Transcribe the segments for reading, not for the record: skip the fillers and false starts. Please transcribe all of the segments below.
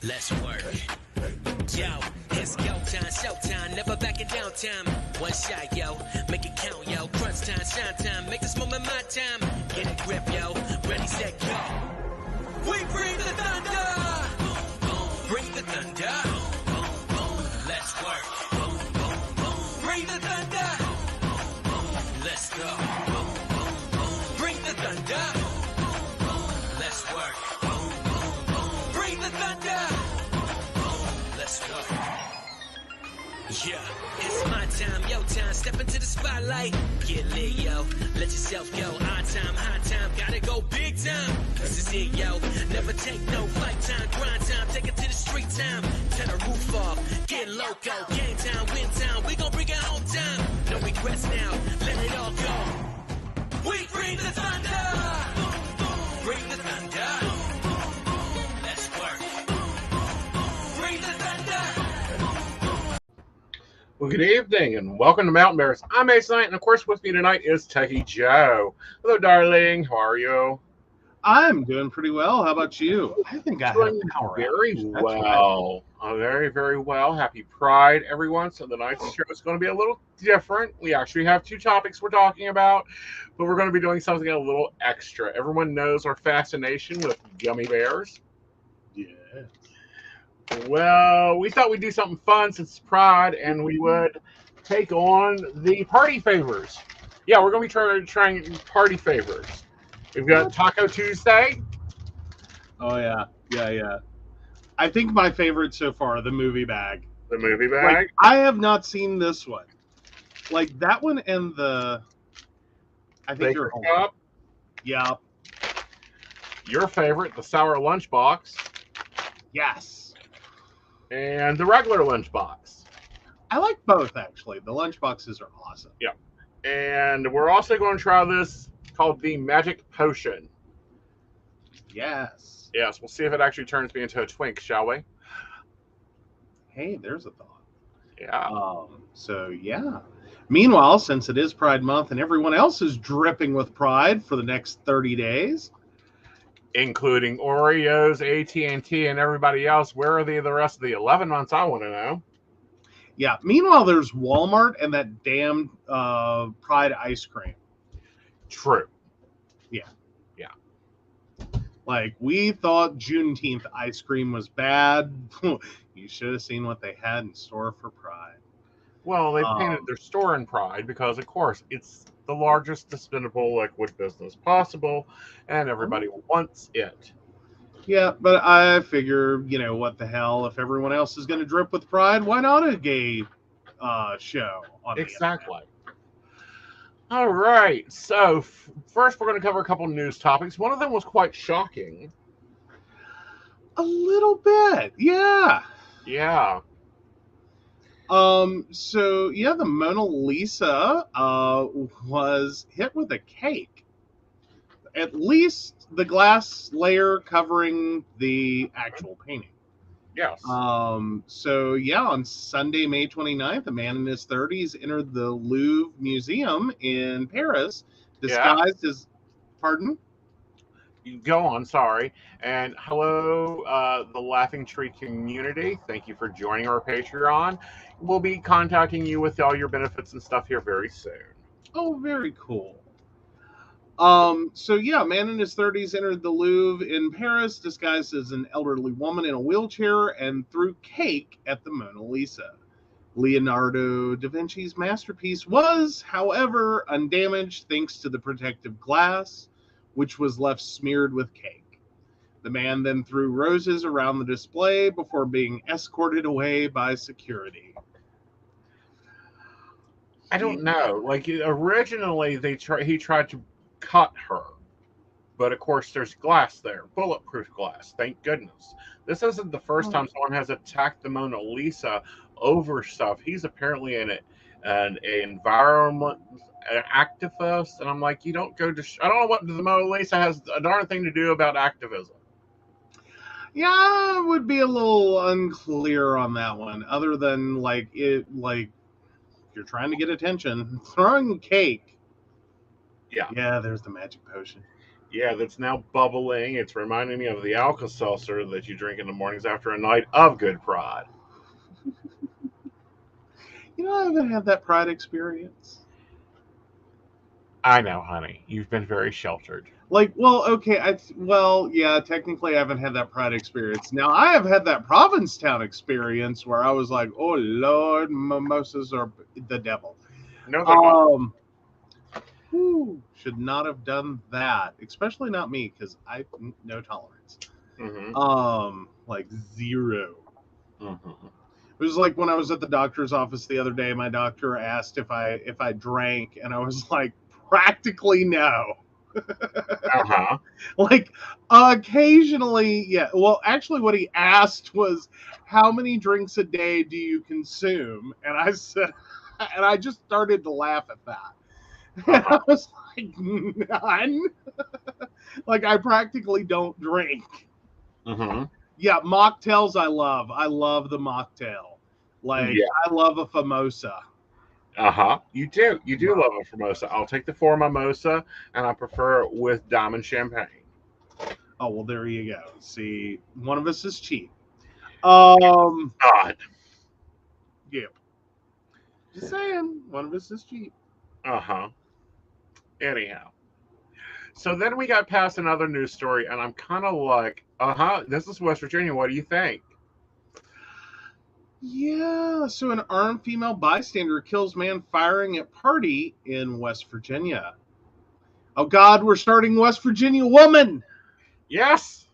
Let's work. Yo, it's go time, showtime, never backing down time. One shot, yo, make it count, yo. Crunch time, shine time, make this moment my time. Get a grip, yo, ready, set, go. We bring the thunder. Bring the thunder. Let's work. Bring the thunder. Let's go. Bring the thunder. Let's work. Bring the thunder. Let's go. Yeah, it's my time, yo time. Step into the spotlight. Get lit, yo. Let yourself go. On time, high time. Gotta go big time. This is it, yo. Never take no fight time. Grind time. Take it to the street time. Turn the roof off. Get loco. Game time, win time. We gon' bring it home time. No regrets now. Let it all go. We bring the thunder. Bring the thunder. Let's work. Bring the thunder. Well, good evening and welcome to Mountain Bears. I'm Aeson, and of course with me tonight is Techy Joe. Hello, darling. How are you? I'm doing pretty well. How about you? I think I Doing had a power very outage. That's well. Very, very well. Happy Pride, everyone. So tonight's show is going to be a little different. We actually have two topics we're talking about, but we're going to be doing something a little extra. Everyone knows our fascination with gummy bears. Yeah. Well, we thought we'd do something fun since it's Pride, and we would take on the party favors. Yeah, we're going to be trying party favors. We've got Taco Tuesday. Oh yeah. Yeah. I think my favorite so far, the movie bag. The movie bag. Like, I have not seen this one. Like that one and the I think Baker you're home. Cup. Yeah. Your favorite, the sour lunchbox. Yes. And the regular lunchbox. I like both actually. The lunch boxes are awesome. Yeah. And we're also going to try this called the Magic Potion. Yes. Yes, we'll see if it actually turns me into a twink, shall we? Hey, there's a thought. Yeah. So yeah. Meanwhile, since it is Pride Month and everyone else is dripping with pride for the next 30 days, Including Oreos, AT&T, and everybody else. Where are they the rest of the 11 months? I want to know. yeah. Meanwhile, there's Walmart and that damn Pride ice cream. True. Like, we thought Juneteenth ice cream was bad. You should have seen what they had in store for Pride. Well, they painted their store in Pride because, of course, it's the largest dispensable liquid business possible, and everybody wants it. Yeah, but I figure, what the hell? If everyone else is going to drip with Pride, why not a gay show on Exactly. All right. So first, we're going to cover a couple news topics. One of them was quite shocking. A little bit, yeah. Yeah. So yeah, the Mona Lisa was hit with a cake. At least the glass layer covering the actual painting. Yes. So yeah, on Sunday, May 29th, a man in his 30s entered the Louvre Museum in Paris, disguised as, pardon? Go on, sorry. And hello, the Laughing Tree community. Thank you for joining our Patreon. We'll be contacting you with all your benefits and stuff here very soon. Oh, very cool. So yeah, a man in his 30s entered the Louvre in Paris, disguised as an elderly woman in a wheelchair, and threw cake at the Mona Lisa. Leonardo da Vinci's masterpiece was, however, undamaged thanks to the protective glass, which was left smeared with cake. The man then threw roses around the display before being escorted away by security. I don't know. Like, originally, he tried to cut her. But, of course, there's glass there. Bulletproof glass. Thank goodness. This isn't the first time someone has attacked the Mona Lisa over stuff. He's apparently an environment activist. And I'm like, you don't go to... I don't know what the Mona Lisa has a darn thing to do about activism. Yeah, I would be a little unclear on that one. Other than, if you're trying to get attention, throwing cake. Yeah. Yeah, there's the magic potion. Yeah, that's now bubbling. It's reminding me of the Alka-Seltzer that you drink in the mornings after a night of good pride. You know, I haven't had that pride experience. I know, honey. You've been very sheltered. Like, well, okay, yeah, technically I haven't had that pride experience. Now I have had that Provincetown experience where I was like, oh Lord, mimosas are the devil. No, they're not. Um, should not have done that, especially not me because I no tolerance. Like zero. It was like when I was at the doctor's office the other day. My doctor asked if I drank, and I was like, practically no. Like occasionally, yeah. Well, actually, what he asked was, "How many drinks a day do you consume?" And I said, and I just started to laugh at that. And I was like, none. Like I practically don't drink. Yeah, mocktails I love. I love the mocktail. Like Yeah. I love a famosa. You do. You do love a Formosa. I'll take the four mimosa, and I prefer it with diamond champagne. Oh well, there you go. See, one of us is cheap. God. Yeah. Just saying, one of us is cheap. Anyhow. So then we got past another news story, and I'm kind of like, this is West Virginia. What do you think? Yeah, so an armed female bystander kills man firing at party in West Virginia. Oh God, we're starting West Virginia woman. Yes.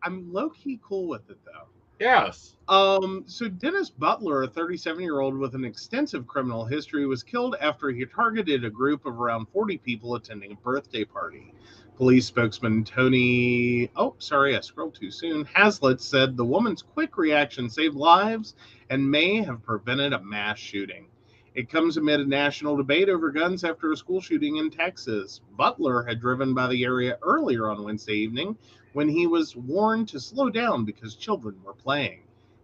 I'm low key cool with it though. Yes. So Dennis Butler, a 37-year-old with an extensive criminal history, was killed after he targeted a group of around 40 people attending a birthday party. Police spokesman Tony, I scrolled too soon, Hazlitt said the woman's quick reaction saved lives and may have prevented a mass shooting. It comes amid a national debate over guns after a school shooting in Texas. Butler had driven by the area earlier on Wednesday evening when he was warned to slow down because children were playing.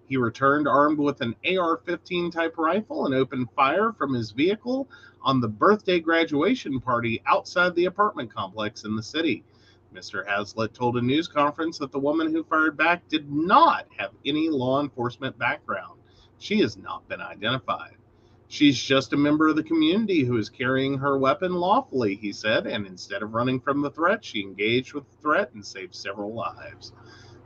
He returned armed with an AR-15 type rifle and opened fire from his vehicle on the birthday graduation party outside the apartment complex in the city. Mr. Hazlitt told a news conference that the woman who fired back did not have any law enforcement background. She has not been identified. She's just a member of the community who is carrying her weapon lawfully, he said, and instead of running from the threat, she engaged with the threat and saved several lives.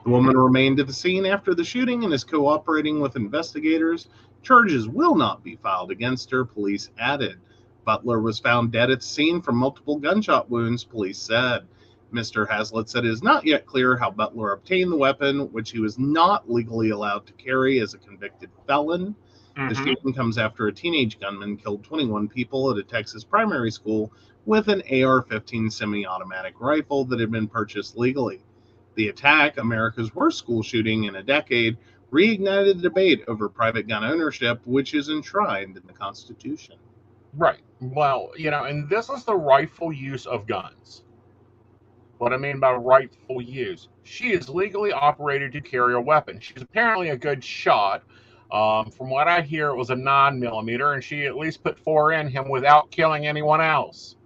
The woman remained at the scene after the shooting and is cooperating with investigators. Charges will not be filed against her, police added. Butler was found dead at the scene from multiple gunshot wounds, police said. Mr. Hazlitt said it is not yet clear how Butler obtained the weapon, which he was not legally allowed to carry as a convicted felon. The shooting comes after a teenage gunman killed 21 people at a Texas primary school with an AR-15 semi-automatic rifle that had been purchased legally. The attack, America's worst school shooting in a decade, reignited the debate over private gun ownership, which is enshrined in the Constitution. Right. Well, and this is the rightful use of guns. What I mean by rightful use, she is legally operated to carry a weapon. She's apparently a good shot. From what I hear, it was a 9mm, and she at least put 4 in him without killing anyone else.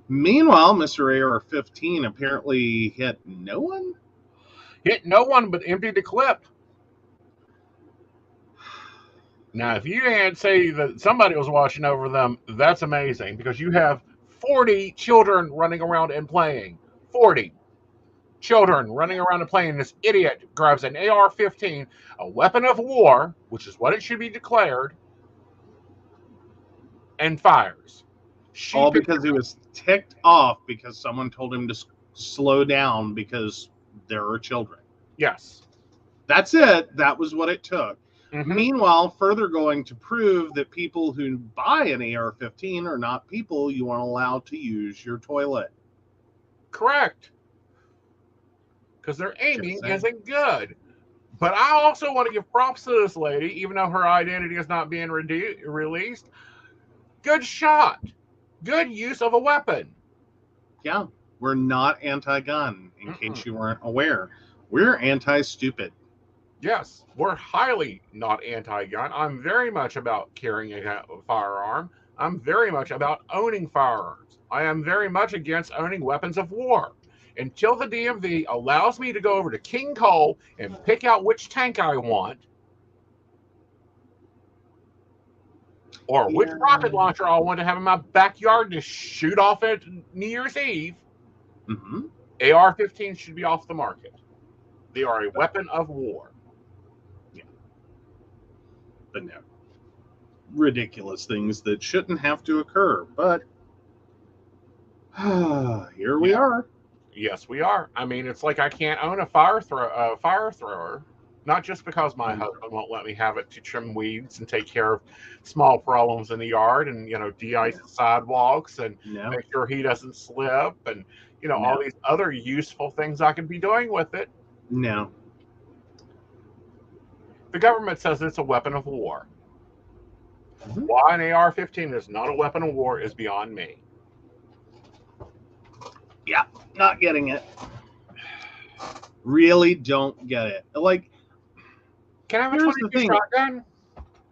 Meanwhile, Mr. AR-15 apparently hit no one? Hit no one, but emptied the clip. Now, if you can't say that somebody was watching over them, that's amazing, because you have 40 children running around and playing. 40 children running around and playing. This idiot grabs an AR-15, a weapon of war, which is what it should be declared, and fires. All because he was ticked off because someone told him to slow down because there are children. Yes. That's it. That was what it took. Meanwhile, further going to prove that people who buy an AR-15 are not people you aren't allowed to use your toilet. Correct. Because their aiming isn't good. But I also want to give props to this lady, even though her identity is not being released. Good shot. Good use of a weapon. Yeah, we're not anti-gun, in case you weren't aware. We're anti-stupid. Yes, we're highly not anti-gun. I'm very much about carrying a firearm. I'm very much about owning firearms. I am very much against owning weapons of war. Until the DMV allows me to go over to King Cole and pick out which tank I want, or which rocket launcher I want to have in my backyard to shoot off at New Year's Eve, AR-15 should be off the market. They are a weapon of war. Yeah. But no. Ridiculous things that shouldn't have to occur. But here we are. Yes, we are. I mean, it's like I can't own a fire thrower, not just because my husband won't let me have it to trim weeds and take care of small problems in the yard and, de-ice the sidewalks and make sure he doesn't slip and, all these other useful things I could be doing with it. No. The government says it's a weapon of war. Why an AR-15 is not a weapon of war is beyond me. Yeah, not getting it. Really don't get it. Like, can I have a 22 shotgun?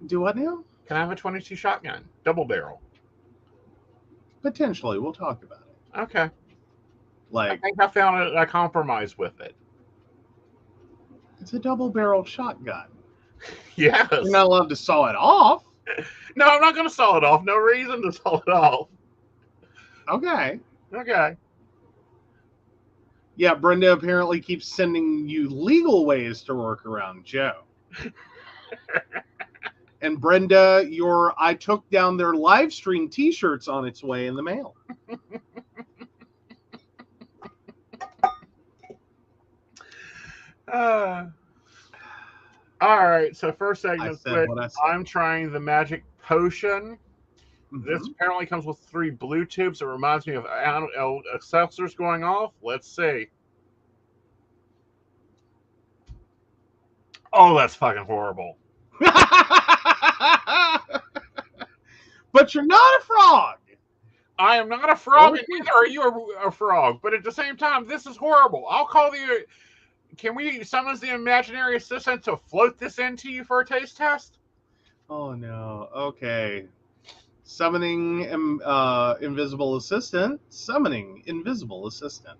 Do what now? Can I have a 22 shotgun? Double barrel. Potentially. We'll talk about it. Okay. Like, I think I found a compromise with it. It's a double barrel shotgun. Yes. You're not allowed to saw it off. No, I'm not going to saw it off. No reason to saw it off. Okay. Okay. Yeah, Brenda apparently keeps sending you legal ways to work around Joe. And Brenda, your I took down their live stream t-shirt's on its way in the mail. All right, so first segment, I'm trying the magic potion. This apparently comes with 3 blue tubes. It reminds me of accessors going off. Let's see. Oh, that's fucking horrible. But you're not a frog. I am not a frog, and neither are you a frog. But at the same time, this is horrible. I'll call the... Can we summon the imaginary assistant to float this into you for a taste test? Oh, no. Okay. Summoning invisible assistant. Summoning invisible assistant.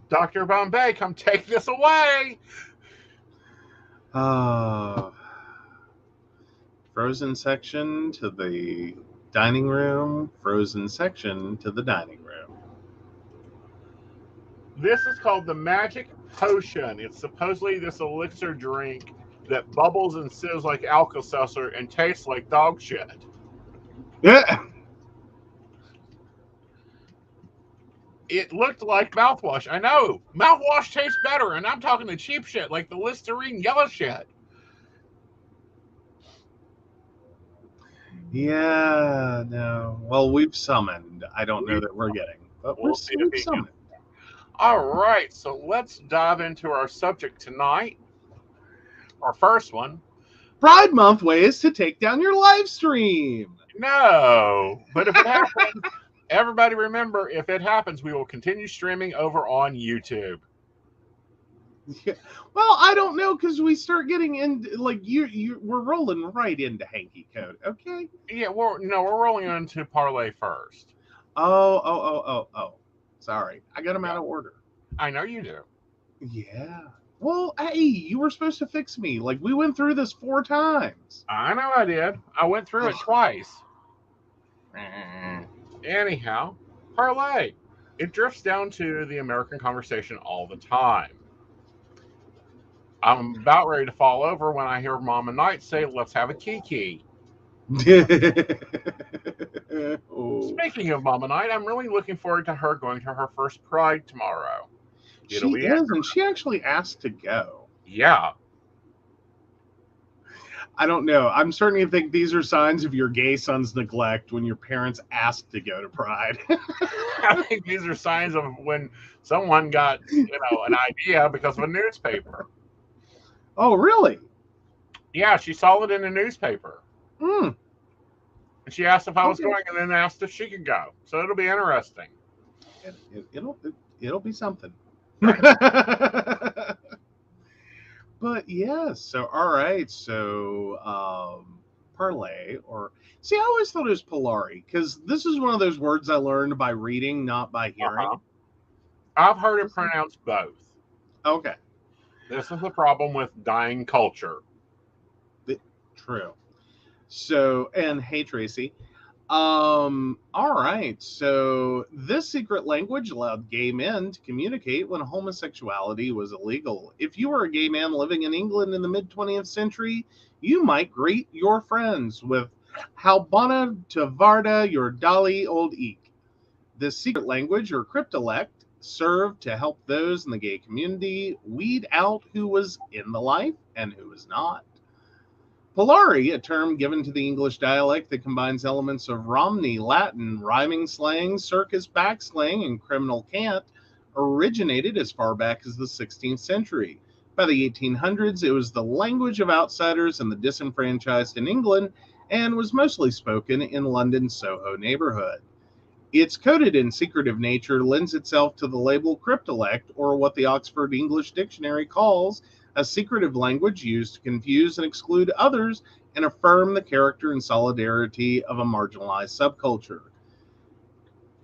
Dr. Bombay, come take this away. Frozen section to the dining room. Frozen section to the dining room. This is called the magic potion. It's supposedly this elixir drink that bubbles and sizzles like Alka-Seltzer and tastes like dog shit. Yeah. It looked like mouthwash. I know. Mouthwash tastes better, and I'm talking the cheap shit, like the Listerine yellow shit. Yeah, no. Well, we've summoned. I don't know that we're getting, but we'll see if we summoned. All right, so let's dive into our subject tonight. Our first one. Pride Month ways to take down your live stream. No, but if it happens, everybody remember, if it happens, we will continue streaming over on YouTube. Yeah. Well, I don't know, because we start getting into, like, we're rolling right into hanky code, okay? Yeah, we're rolling into parlay first. Oh. Sorry, I got them out of order. I know you do. Yeah. Well, hey, you were supposed to fix me. Like, we went through this 4 times. I know I did. I went through it twice. Anyhow, parlay. It drifts down to the American conversation all the time. I'm about ready to fall over when I hear Mama Knight say, "Let's have a kiki." Speaking of Mama Knight, I'm really looking forward to her going to her first Pride tomorrow. She is, and she actually asked to go. Yeah. I don't know. I'm starting to think these are signs of your gay son's neglect when your parents asked to go to Pride. I think these are signs of when someone got, an idea because of a newspaper. Oh, really? Yeah, she saw it in a newspaper. And she asked if I was going, and then asked if she could go. So it'll be interesting. It'll be something. But yes, so all right, so parlay, or see, I always thought it was Polari because this is one of those words I learned by reading, not by hearing. I've heard it pronounced both. Okay. This is the problem with dying culture. True. So, and hey, Tracy. All right. So, this secret language allowed gay men to communicate when homosexuality was illegal. If you were a gay man living in England in the mid 20th century, you might greet your friends with "How bona to Varda your dolly old eek." This secret language, or cryptolect, served to help those in the gay community weed out who was in the life and who was not. Polari, a term given to the English dialect that combines elements of Romney, Latin, rhyming slang, circus backslang, and criminal cant, originated as far back as the 16th century. By the 1800s, it was the language of outsiders and the disenfranchised in England, and was mostly spoken in London's Soho neighborhood. Its coded and secretive nature lends itself to the label cryptolect, or what the Oxford English Dictionary calls a secretive language used to confuse and exclude others and affirm the character and solidarity of a marginalized subculture.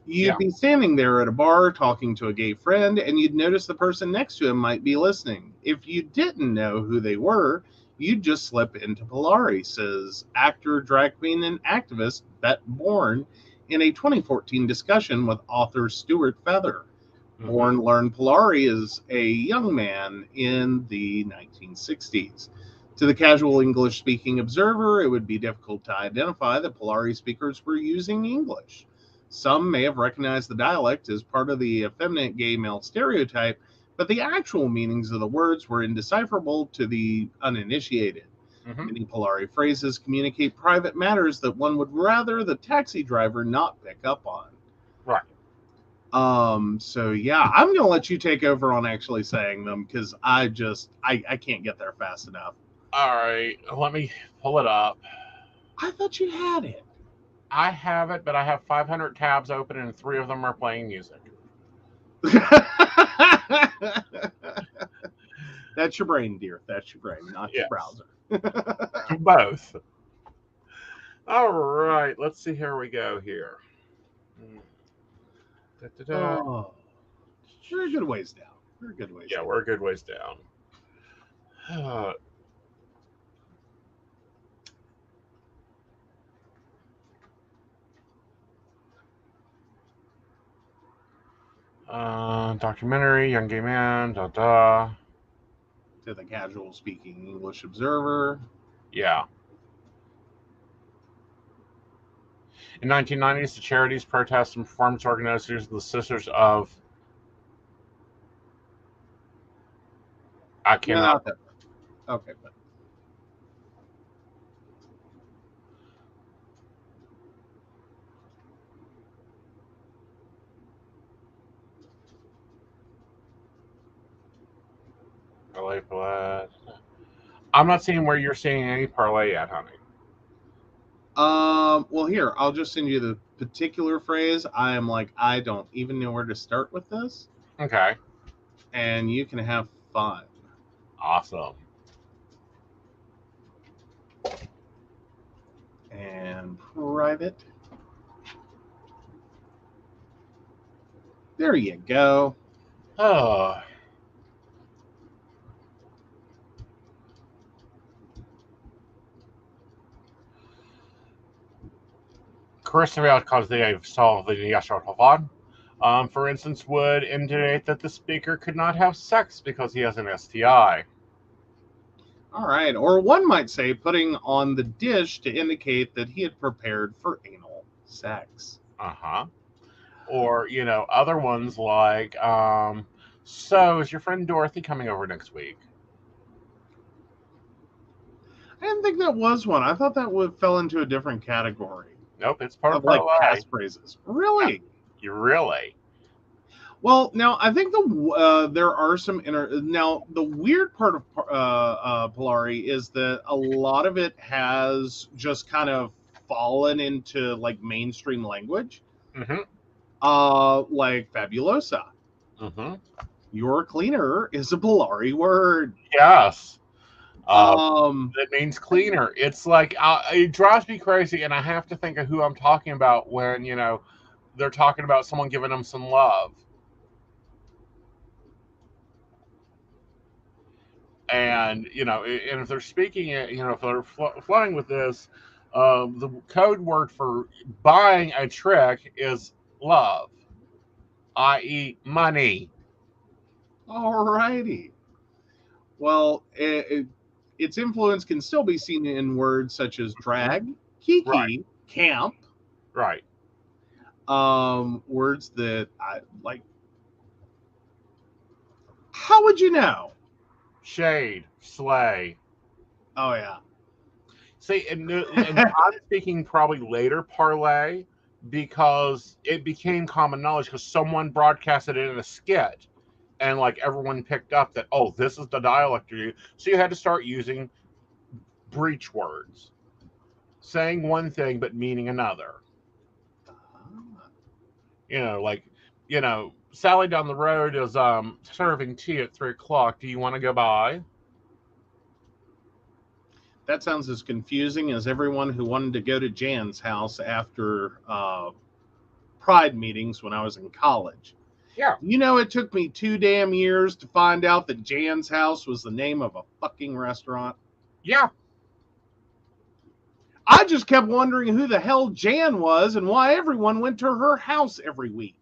You'd be standing there at a bar talking to a gay friend, and you'd notice the person next to him might be listening. If you didn't know who they were, you'd just slip into Polari, says actor, drag queen, and activist Bette Bourne in a 2014 discussion with author Stuart Feather. Bourne learned Polari as a young man in the 1960s. To the casual English-speaking observer, it would be difficult to identify that Polari speakers were using English. Some may have recognized the dialect as part of the effeminate gay male stereotype, but the actual meanings of the words were indecipherable to the uninitiated. Many Polari phrases communicate private matters that one would rather the taxi driver not pick up on. Right. So yeah, I'm going to let you take over on actually saying them because I can't get there fast enough. All right, let me pull it up. I thought you had it. I have it, but I have 500 tabs open and 3 of them are playing music. That's your brain, dear. That's your brain, not your browser. Both. All right, let's see. Here we go here. Oh, we're a good ways down. We're a good ways down. We're a good ways down. Documentary, young gay man, To the casual speaking English observer. Yeah. In 1990s, the charities, protests, and performance organizers, the Sisters of... I cannot... No, okay, but... I'm not seeing where you're seeing any parlay yet, honey. Well, here, I'll just send you the particular phrase. I am like, I don't even know where to start with this. Okay. And you can have fun. Awesome. And private. There you go. Oh. Cursive because they have solved the Yashar for instance, would indicate that the speaker could not have sex because he has an STI. All right. Or one might say putting on the dish to indicate that he had prepared for anal sex. Uh-huh. Or, other ones like, so is your friend Dorothy coming over next week? I didn't think that was one. I thought that fell into a different category. Nope, it's part of like past phrases. Really? You really? Well, now I think there are some now the weird part of Polari is that a lot of it has just kind of fallen into like mainstream language. Like fabulosa. Your cleaner is a Polari word. Yes. Um, That means cleaner. It's like it drives me crazy, and I have to think of who I'm talking about when they're talking about someone giving them some love, and and if they're speaking it, if they're flooding with this, the code word for buying a trick is love, i.e., money. Alrighty. Well, its influence can still be seen in words such as drag, Right, kiki, camp, right. words that I like. How would you know? Shade, slay. Oh yeah. See, and I'm speaking probably later parlay because it became common knowledge because someone broadcasted it in a skit and like everyone picked up that, oh, this is the dialect you use. So you had to start using breach words, saying one thing but meaning another. Like, Sally down the road is serving tea at 3 o'clock. Do you want to go by? That sounds as confusing as everyone who wanted to go to Jan's house after Pride meetings when I was in college. Yeah. It took me 2 damn years to find out that Jan's house was the name of a fucking restaurant. Yeah. I just kept wondering who the hell Jan was and why everyone went to her house every week.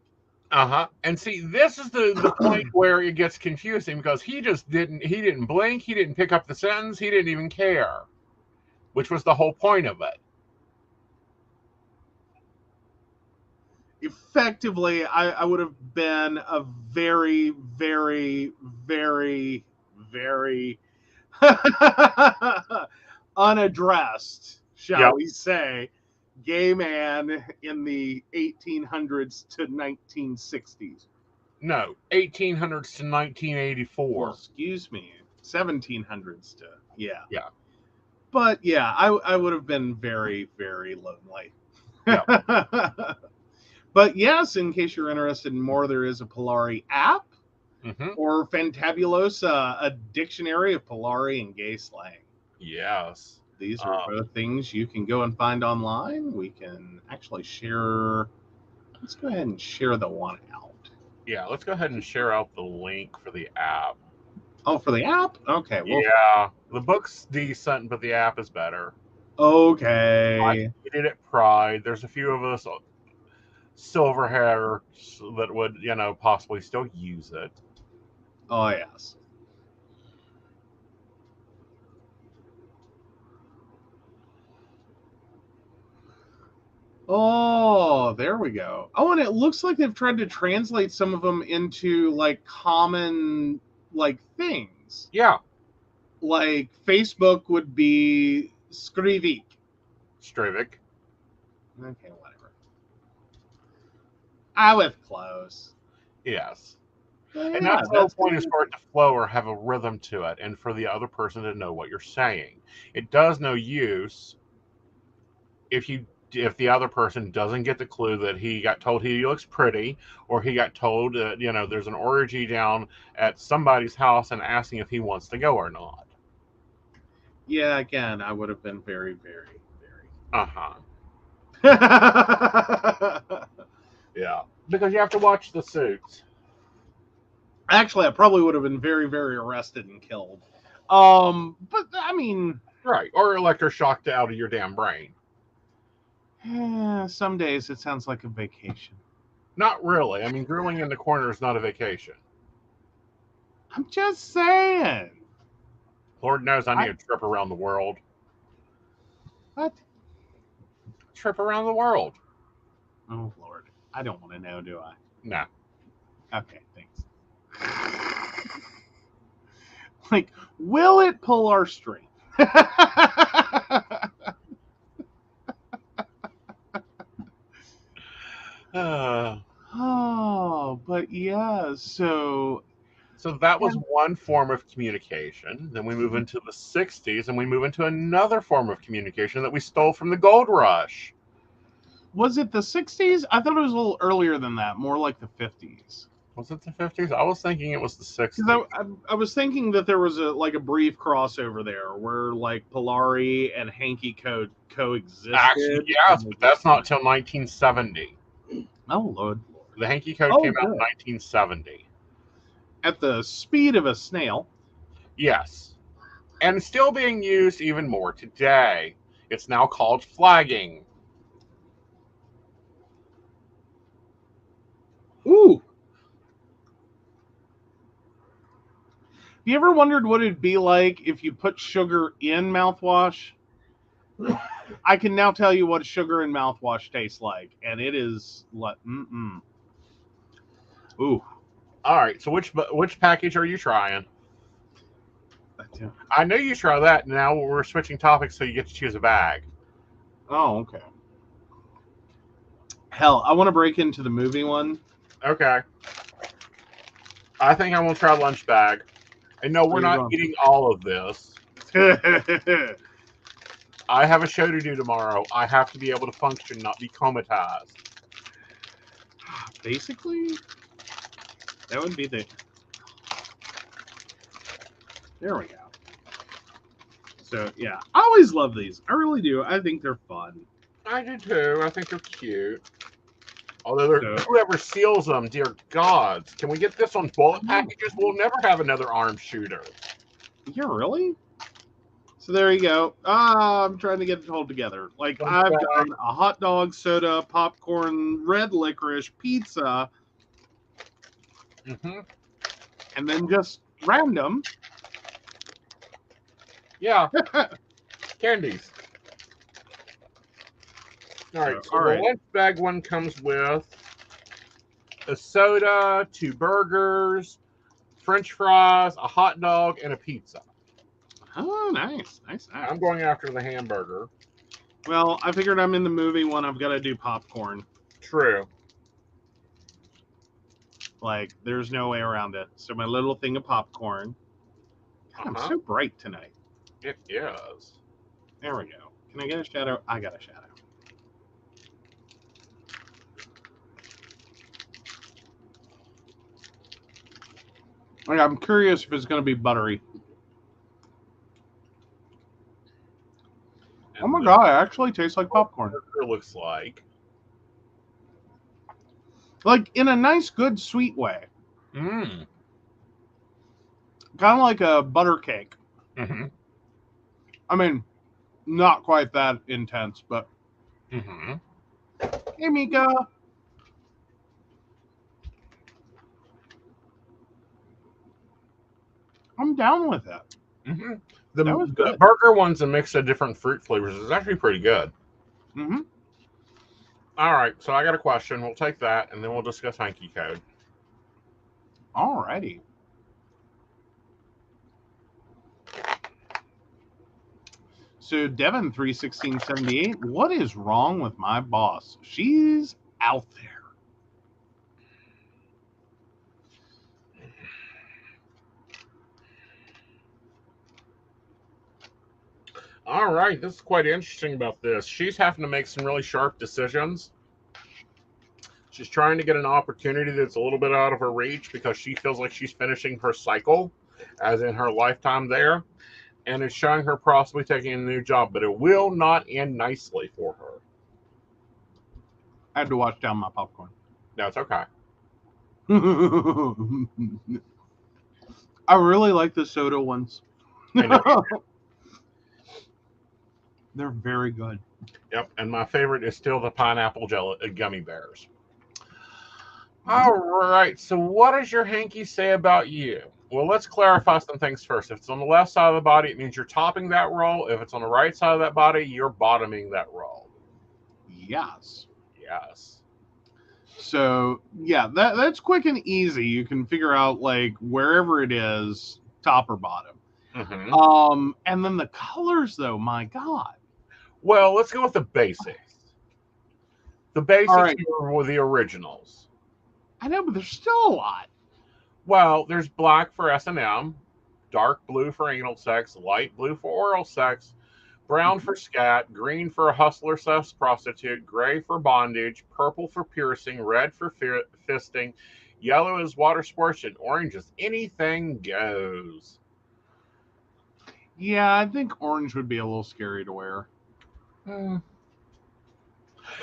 And see, this is the point where it gets confusing because he didn't blink, he didn't pick up the sentence, he didn't even care, which was the whole point of it. Effectively, I would have been a very, very, very, very unaddressed, shall we say, gay man in the 1800s to 1960s. No, 1800s to 1984. Well, excuse me, 1700s to, yeah. Yeah. But yeah, I would have been very, very lonely. Yeah. But yes, in case you're interested in more, there is a Polari app or Fantabulos, a dictionary of Polari and gay slang. Yes. These are both things you can go and find online. We can actually share. Let's go ahead and share the one out. Yeah, let's go ahead and share out the link for the app. Oh, for the app? Okay. Well, yeah, the book's decent, but the app is better. Okay. I did it Pride. There's a few of us silver hair that would, possibly still use it. Oh, yes. Oh, there we go. Oh, and it looks like they've tried to translate some of them into like common things. Yeah. Like Facebook would be skrivik. Strivik. Okay, whatever. I was close. Yes. Well, and that's the whole point is for it to flow or have a rhythm to it and for the other person to know what you're saying. It does no use if the other person doesn't get the clue that he got told he looks pretty, or he got told that, there's an orgy down at somebody's house and asking if he wants to go or not. Yeah, again, I would have been very, very, very. Yeah. Because you have to watch the Suits. Actually, I probably would have been very, very arrested and killed. But I mean, right, or electroshocked out of your damn brain. Some days it sounds like a vacation. Not really. I mean, grilling in the corner is not a vacation. I'm just saying. Lord knows I need a trip around the world. What? Trip around the world. Oh, Lord. I don't want to know, do I? No. Okay, thanks. Like, will it pull our string? Oh, but yeah, so that was one form of communication. Then we move into the 60s and we move into another form of communication that we stole from the gold rush. Was it the 60s? I thought it was a little earlier than that, more like the 50s. Was it the 50s? I was thinking it was the 60s. Because I was thinking that there was a brief crossover there where like Polari and Hanky coexisted. Actually, yes, but that's not till 1970. Oh Lord. The Hanky Code came out in 1970. At the speed of a snail. Yes. And still being used even more today. It's now called flagging. Ooh. Have you ever wondered what it'd be like if you put sugar in mouthwash? I can now tell you what sugar in mouthwash tastes like, and it is like Ooh. All right. So which package are you trying? I know you try that. Now we're switching topics, so you get to choose a bag. Oh, okay. Hell, I want to break into the movie one. Okay. I think I'm gonna try lunch bag. And no, we're not eating all of this. I have a show to do tomorrow. I have to be able to function, not be comatized. Basically, that would be the... There we go. So, yeah. I always love these. I really do. I think they're fun. I do too. I think they're cute. Although whoever seals them, dear gods, can we get this on bullet packages? We'll never have another armed shooter. Yeah, really? So there you go. I'm trying to get it all together. Like, I've done a hot dog, soda, popcorn, red licorice, pizza, and then just random. Yeah. Candies. All right. So the lunch bag one comes with a soda, 2 burgers, French fries, a hot dog, and a pizza. Oh, nice. I'm going after the hamburger. Well, I figured I'm in the movie one. I've got to do popcorn. True. Like, there's no way around it. So my little thing of popcorn. God, I'm so bright tonight. It is. There we go. Can I get a shadow? I got a shadow. Like, I'm curious if it's going to be buttery. And oh my god, it actually tastes like popcorn. It looks like in a nice, good, sweet way. Kind of like a butter cake. I mean, not quite that intense, but. Hey, Mika. I'm down with it. The burger one's a mix of different fruit flavors. It's actually pretty good. All right, so I got a question. We'll take that, and then we'll discuss Hanky Code. Alrighty. So Devin 31678, what is wrong with my boss? She's out there. All right, this is quite interesting about this. She's having to make some really sharp decisions. She's trying to get an opportunity that's a little bit out of her reach because she feels like she's finishing her cycle, as in her lifetime there, and it's showing her possibly taking a new job, but it will not end nicely for her. I had to wash down my popcorn. No, it's okay. I really like the soda ones. They're very good. Yep, and my favorite is still the pineapple gummy bears. All right, so what does your hanky say about you? Well, let's clarify some things first. If it's on the left side of the body, it means you're topping that roll. If it's on the right side of that body, you're bottoming that roll. Yes. Yes. So, yeah, that's quick and easy. You can figure out, like, wherever it is, top or bottom. And then the colors, though, my God. Well, let's go with the basics. The basics were the originals. I know, but there's still a lot. Well, there's black for S&M, dark blue for anal sex, light blue for oral sex, brown for scat, green for a hustler / prostitute, gray for bondage, purple for piercing, red for fisting, Yellow is water sports, and orange is anything goes. Yeah, I think orange would be a little scary to wear. Hmm.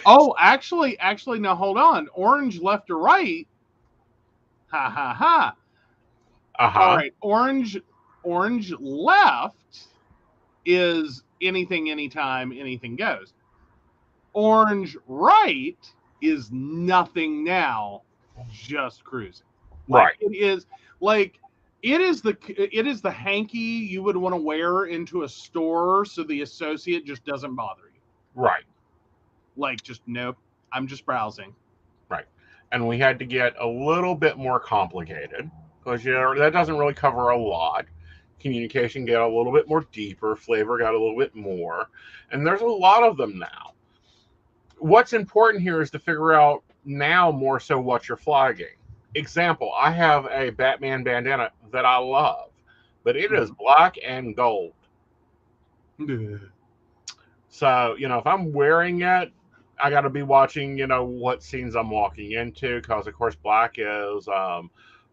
Oh, actually, now hold on. Orange left or right? Ha ha ha. All Uh-huh. right, orange left is anything, anytime, anything goes. Orange right is nothing now, just cruising. Like Right. it is the hanky you would want to wear into a store so the associate just doesn't bother you. Right. Like, just nope, I'm just browsing. Right. And we had to get a little bit more complicated because that doesn't really cover a lot. Communication got a little bit more deeper, flavor got a little bit more, and there's a lot of them now. What's important here is to figure out now more so what you're flagging. Example, I have a Batman bandana that I love, but it is black and gold. So, if I'm wearing it, I got to be watching, what scenes I'm walking into, because of course black is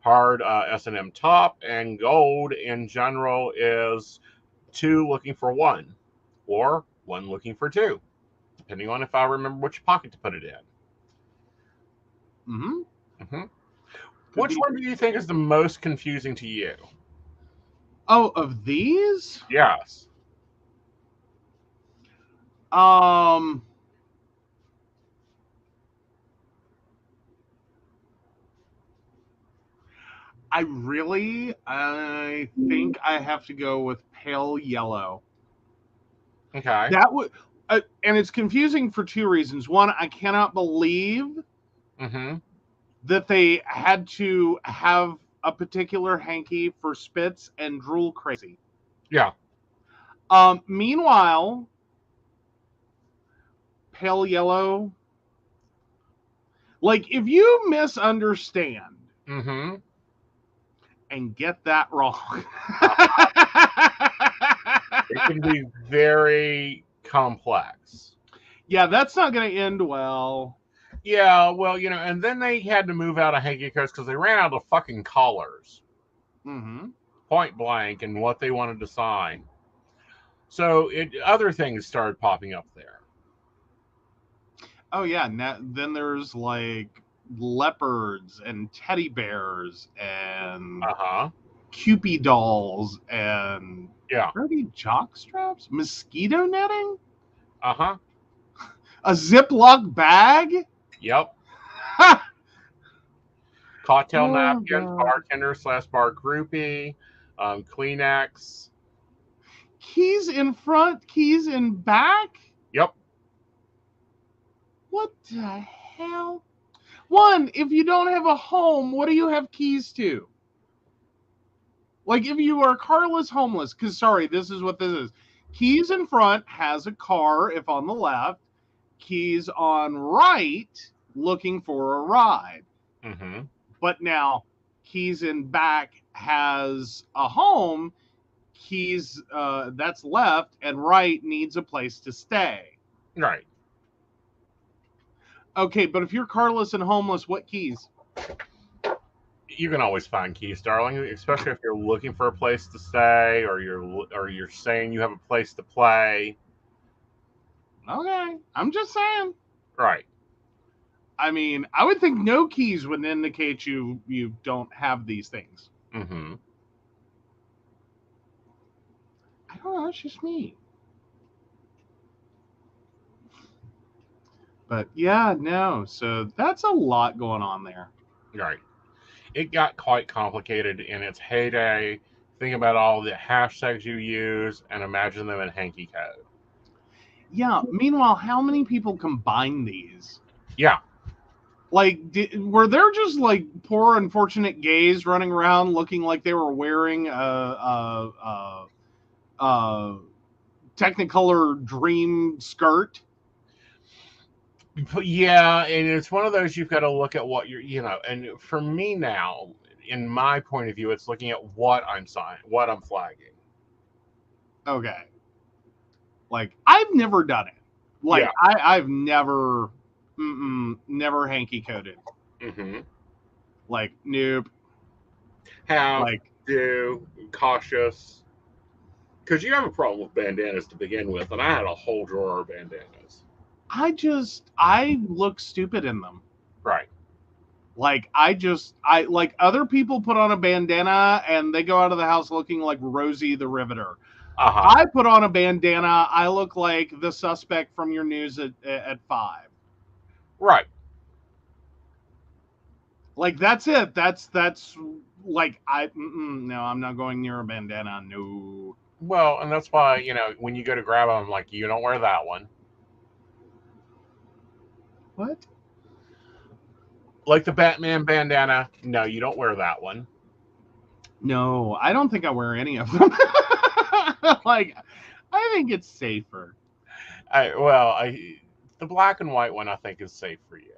hard S&M top, and gold in general is 2 looking for 1, or 1 looking for 2, depending on if I remember which pocket to put it in. Mm-hmm. Which one do you think is the most confusing to you? Oh, of these? Yes. I think I have to go with pale yellow. Okay. That would, and it's confusing for 2 reasons. One, I cannot believe that they had to have a particular hanky for Spitz and Drool Crazy. Yeah. Meanwhile, pale yellow, like, if you misunderstand and get that wrong, it can be very complex. Yeah, that's not going to end well. Yeah, well, and then they had to move out of hanky coats because they ran out of fucking collars. Point blank, and what they wanted to sign. So other things started popping up there. Oh yeah, then there's like leopards and teddy bears and Cupid dolls and pretty jock straps, mosquito netting, a Ziploc bag. Yep. Cocktail napkins, bartender / bar groupie, Kleenex. Keys in front, keys in back. Yep. What the hell? One, if you don't have a home, what do you have keys to? Like, if you are carless homeless, because, sorry, this is what this is. Keys in front has a car if on the left. Keys on right, looking for a ride. But now, keys in back has a home. Keys, that's left, and right needs a place to stay. Right. Okay, but if you're carless and homeless, what keys? You can always find keys, darling, especially if you're looking for a place to stay, or you're saying you have a place to play. Okay, I'm just saying. Right. I mean, I would think no keys would indicate you don't have these things. I don't know, it's just me. But yeah, no, so that's a lot going on there. Right. It got quite complicated in its heyday. Think about all the hashtags you use and imagine them in hanky code. Yeah, meanwhile, how many people combine these? Yeah. Like, were there just like poor unfortunate gays running around looking like they were wearing a Technicolor dream skirt? Yeah, and it's one of those you've got to look at what and for me now, in my point of view, it's looking at what I'm flagging. Okay. Like, I've never done it. Like, yeah. I've never hanky coded. Like, nope. Have, Like, do, cautious. Because you have a problem with bandanas to begin with, and I had a whole drawer of bandanas. I look stupid in them. Right. Like, like other people put on a bandana and they go out of the house looking like Rosie the Riveter. Uh-huh. I put on a bandana, I look like the suspect from your news at 5. Right. Like, that's it. That's like, no, I'm not going near a bandana. No. Well, and that's why, when you go to grab them, like, you don't wear that one. What? Like the Batman bandana, no, you don't wear that one. No, I don't think I wear any of them. Like, I think it's safer. The black and white one I think is safe for you.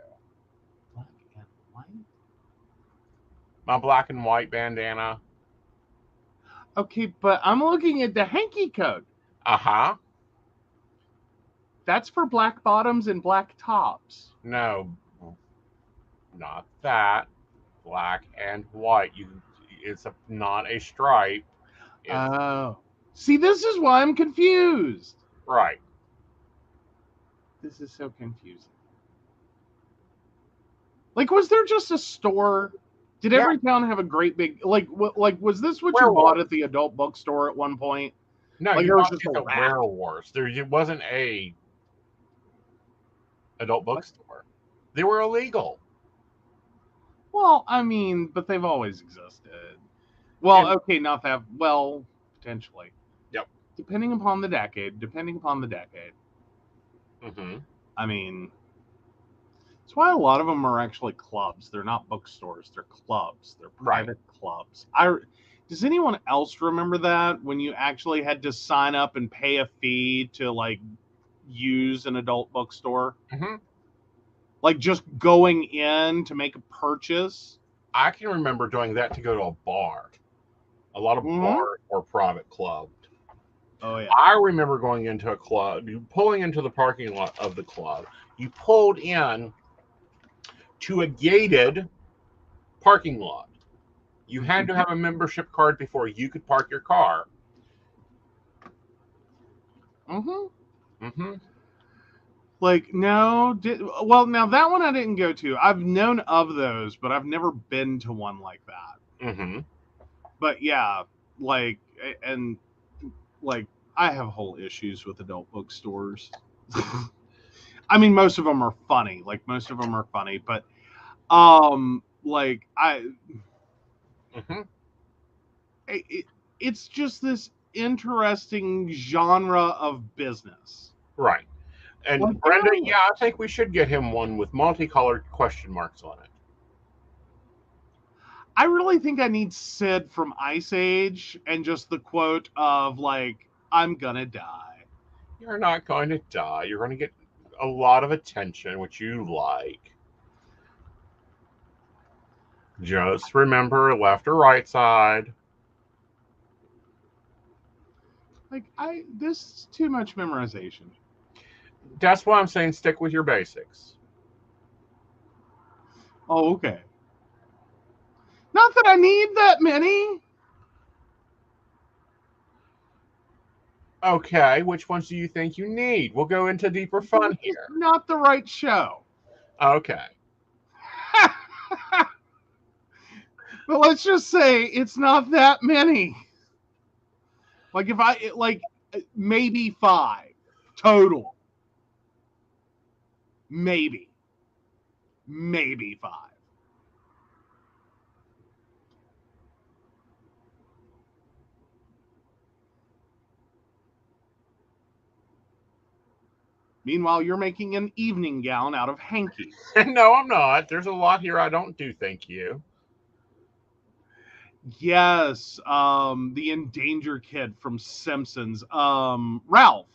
Black and white? My black and white bandana. Okay, but I'm looking at the hanky coat. Uh-huh. That's for black bottoms and black tops. No, not that. Black and white. It's not a stripe. Oh. See, this is why I'm confused. Right. This is so confusing. Like, was there just a store? Did every town have a great big like? Was this what you bought at the adult bookstore at one point? No, like, you was bought just it a at rack. Werewolves. It wasn't a adult bookstore. They were illegal. Well, I mean, but they've always existed. Well, okay, not that. Well, potentially. Yep. Depending upon the decade. Mm-hmm. I mean, that's why a lot of them are actually clubs. They're not bookstores. They're clubs. They're private clubs. Does anyone else remember that when you actually had to sign up and pay a fee to like use an adult bookstore? Mm-hmm. Like just going in to make a purchase? I can remember doing that to go to a bar. A lot of bars were private clubbed. Oh, yeah. I remember going into a club, pulling into the parking lot of the club. You pulled in to a gated parking lot. You had to have a membership card before you could park your car. Mm-hmm. Mm-hmm. Like, no. Well, now that one I didn't go to. I've known of those, but I've never been to one like that. Mm-hmm. But yeah, like, and like, I have whole issues with adult bookstores. I mean, most of them are funny. But like Mm-hmm. it's just this interesting genre of business. Right. And Like, Brenda, yeah, I think we should get him one with multicolored question marks on it. I really think I need Sid from Ice Age and just the quote of like, I'm gonna die. You're not going to die. You're going to get a lot of attention, which you like. Just remember left or right side. Like, this is too much memorization. That's why I'm saying stick with your basics. Oh, okay. Not that I need that many. Okay, which ones do you think you need? We'll go into deeper fun here. Not the right show. Okay. But let's just say it's not that many. Like, maybe 5 total. Maybe 5. Meanwhile, you're making an evening gown out of hankies. No, I'm not. There's a lot here I don't do, thank you. Yes, the endanger kid from Simpsons. Ralphie.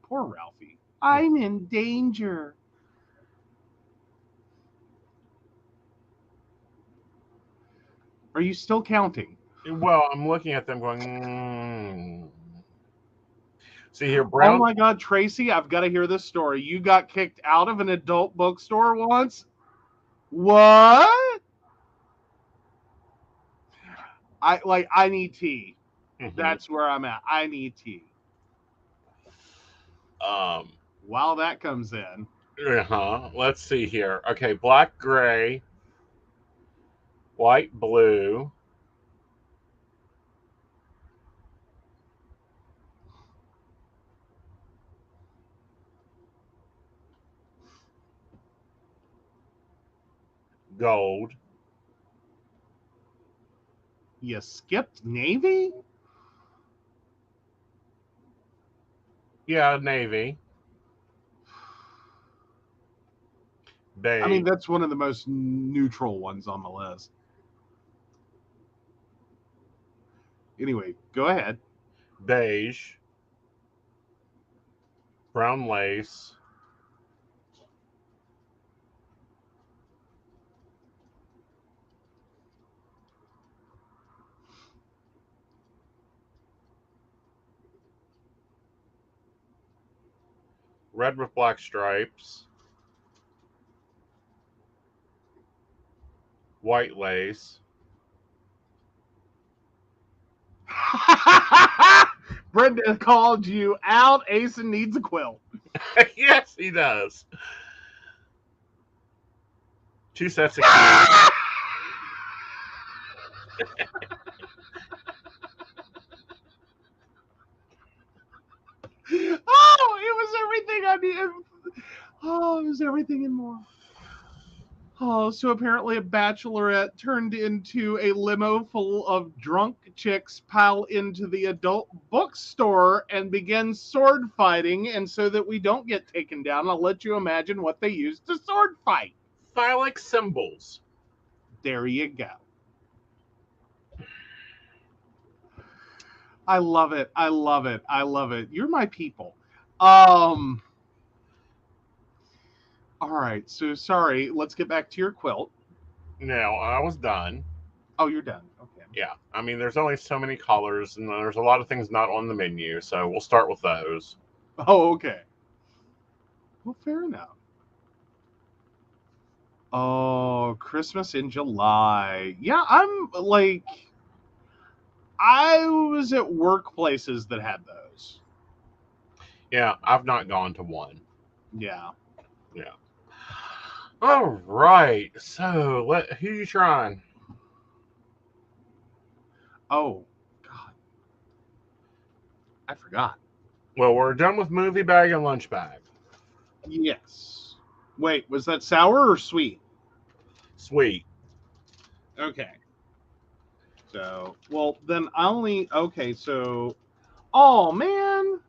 Poor Ralphie. I'm in danger. Are you still counting? Well, I'm looking at them going, See here, Brown. Oh my God, Tracy, I've got to hear this story. You got kicked out of an adult bookstore once? What? I need tea. Mhm. That's where I'm at. I need tea. Um, While that comes in, let's see here. Okay, black, gray, white, blue, gold. you skipped navy? Yeah, navy. Beige. I mean, that's one of the most neutral ones on the list. Anyway, go ahead. Beige. Brown lace. Red with black stripes. White lace. Brenda called you out. Aeson needs a quilt. Yes, he does. 2 sets of keys. Oh, it was everything I needed. Oh, it was everything and more. Oh, so apparently a bachelorette turned into a limo full of drunk chicks pile into the adult bookstore and begin sword fighting. And so that we don't get taken down, I'll let you imagine what they used to sword fight. Phallic symbols. There you go. I love it. I love it. I love it. You're my people. All right. So sorry. Let's get back to your quilt. No, I was done. Oh, you're done. Okay. Yeah, I mean, there's only so many colors, and there's a lot of things not on the menu, so we'll start with those. Oh, okay. Well, fair enough. Oh, Christmas in July. Yeah, I'm like, I was at workplaces that had those. Yeah, I've not gone to one. Yeah. Yeah. All right. So, who you trying? Oh, God. I forgot. Well, we're done with movie bag and lunch bag. Yes. Wait, was that sour or sweet? Sweet. Okay. So, well, then I only, okay, so, oh, man.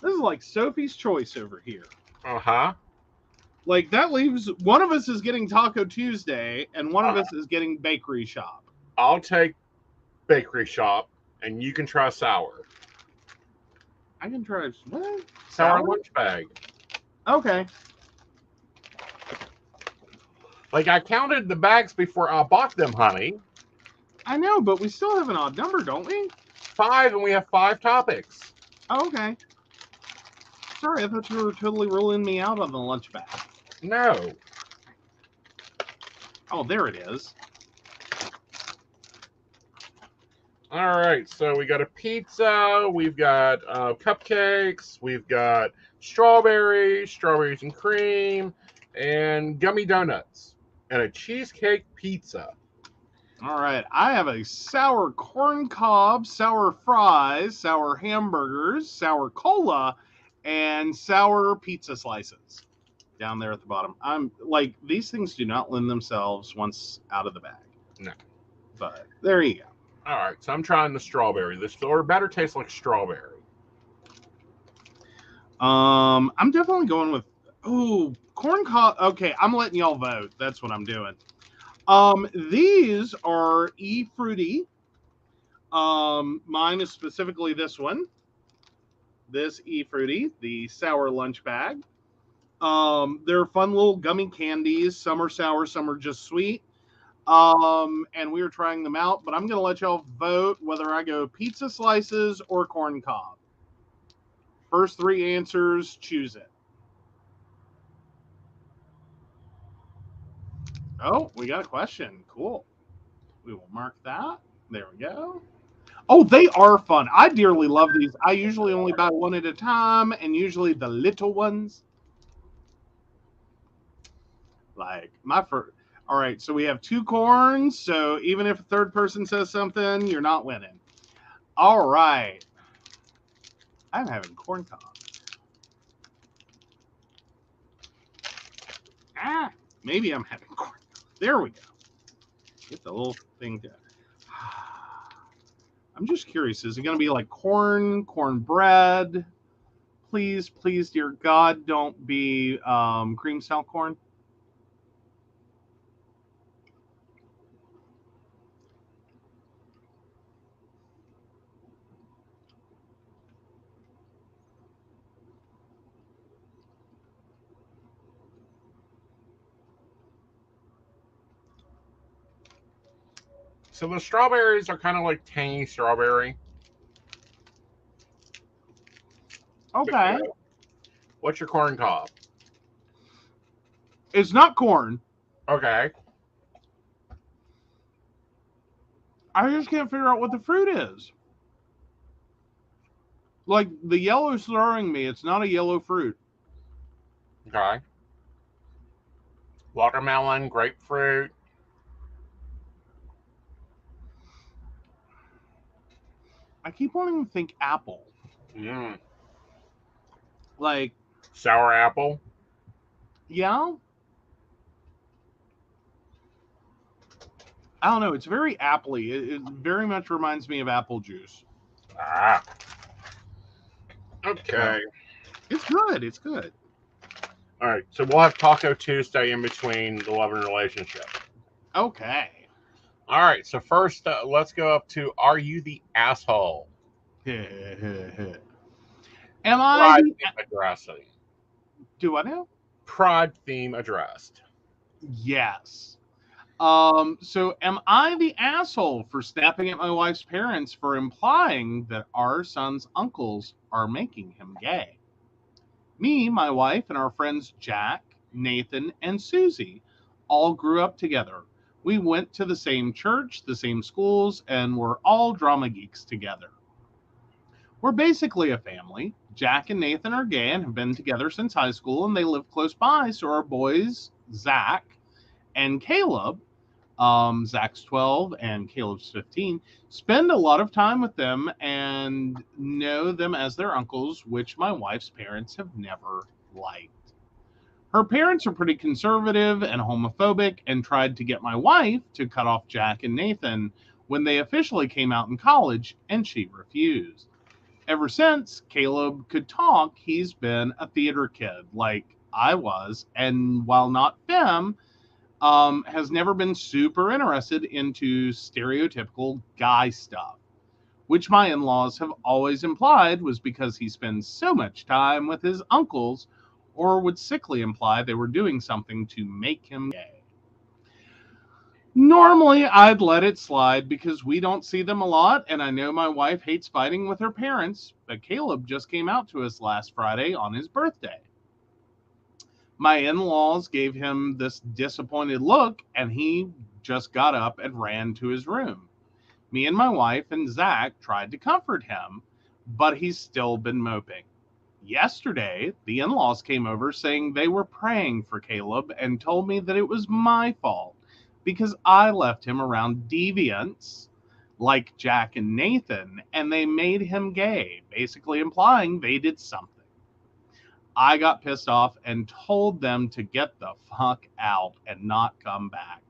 This is like Sophie's Choice over here. Uh-huh. Like, that leaves, one of us is getting Taco Tuesday, and one of us is getting Bakery Shop. I'll take bakery shop, and you can try sour. I can try, what? Sour lunch bag. Okay. Like, I counted the bags before I bought them, honey. I know, but we still have an odd number, don't we? 5, and we have 5 topics. Oh, okay. Sorry, I thought you were totally ruling me out on the lunch bag. No. Oh, there it is. All right, so we got a pizza, we've got cupcakes, we've got strawberries and cream, and gummy donuts, and a cheesecake pizza. All right, I have a sour corn cob, sour fries, sour hamburgers, sour cola, and sour pizza slices down there at the bottom. I'm like, these things do not lend themselves once out of the bag. No. But there you go. All right, so I'm trying the strawberry. This or better tastes like strawberry. I'm definitely going with corn cob. Okay, I'm letting y'all vote. That's what I'm doing. These are fruity. Mine is specifically this one. This fruity, the sour lunch bag. They're fun little gummy candies. Some are sour, some are just sweet. And we were trying them out, but I'm gonna let y'all vote whether I go pizza slices or corn cob. First 3 answers, choose it. Oh, we got a question. Cool. We will mark that. There we go. Oh, they are fun. I dearly love these. I usually only buy one at a time, and usually the little ones. Like my first. All right, so we have 2 corns. So even if a third person says something, you're not winning. All right. I'm having corn cob. Ah, maybe I'm having corn. There we go. Get the little thing down. I'm just curious. Is it going to be like cornbread? Please, please, dear God, don't be cream style corn. So the strawberries are kind of like tangy strawberry. Okay. What's your corn cob? It's not corn. Okay. I just can't figure out what the fruit is. Like the yellow's throwing me. It's not a yellow fruit. Okay. Watermelon, grapefruit. I keep wanting to think apple. Like Sour apple. yeah. I don't know. It's very appley. It very much reminds me of apple juice. Ah. Okay. It's good. It's good. All right. So we'll have Taco Tuesday in between the love and relationship. Okay. All right. So first, let's go up to Are You the Asshole? Am I? Pride theme addressing. Do I know? Pride theme addressed. Yes. So am I the asshole for snapping at my wife's parents for implying that our son's uncles are making him gay? Me, my wife, and our friends Jack, Nathan, and Susie all grew up together. We went to the same church, the same schools, and we're all drama geeks together. We're basically a family. Jack and Nathan are gay and have been together since high school, and they live close by, so our boys, Zach and Caleb, Zach's 12 and Caleb's 15, spend a lot of time with them and know them as their uncles, which my wife's parents have never liked. Her parents are pretty conservative and homophobic and tried to get my wife to cut off Jack and Nathan when they officially came out in college, and she refused. Ever since Caleb could talk, he's been a theater kid like I was, and while not femme, has never been super interested into stereotypical guy stuff, which my in laws have always implied was because he spends so much time with his uncles, or would sickly imply they were doing something to make him gay. Normally, I'd let it slide because we don't see them a lot, and I know my wife hates fighting with her parents, but Caleb just came out to us last Friday on his birthday. My in-laws gave him this disappointed look, and he just got up and ran to his room. Me and my wife and Zach tried to comfort him, but he's still been moping. Yesterday, the in-laws came over saying they were praying for Caleb and told me that it was my fault because I left him around deviants like Jack and Nathan, and they made him gay, basically implying they did something. I got pissed off and told them to get the fuck out and not come back.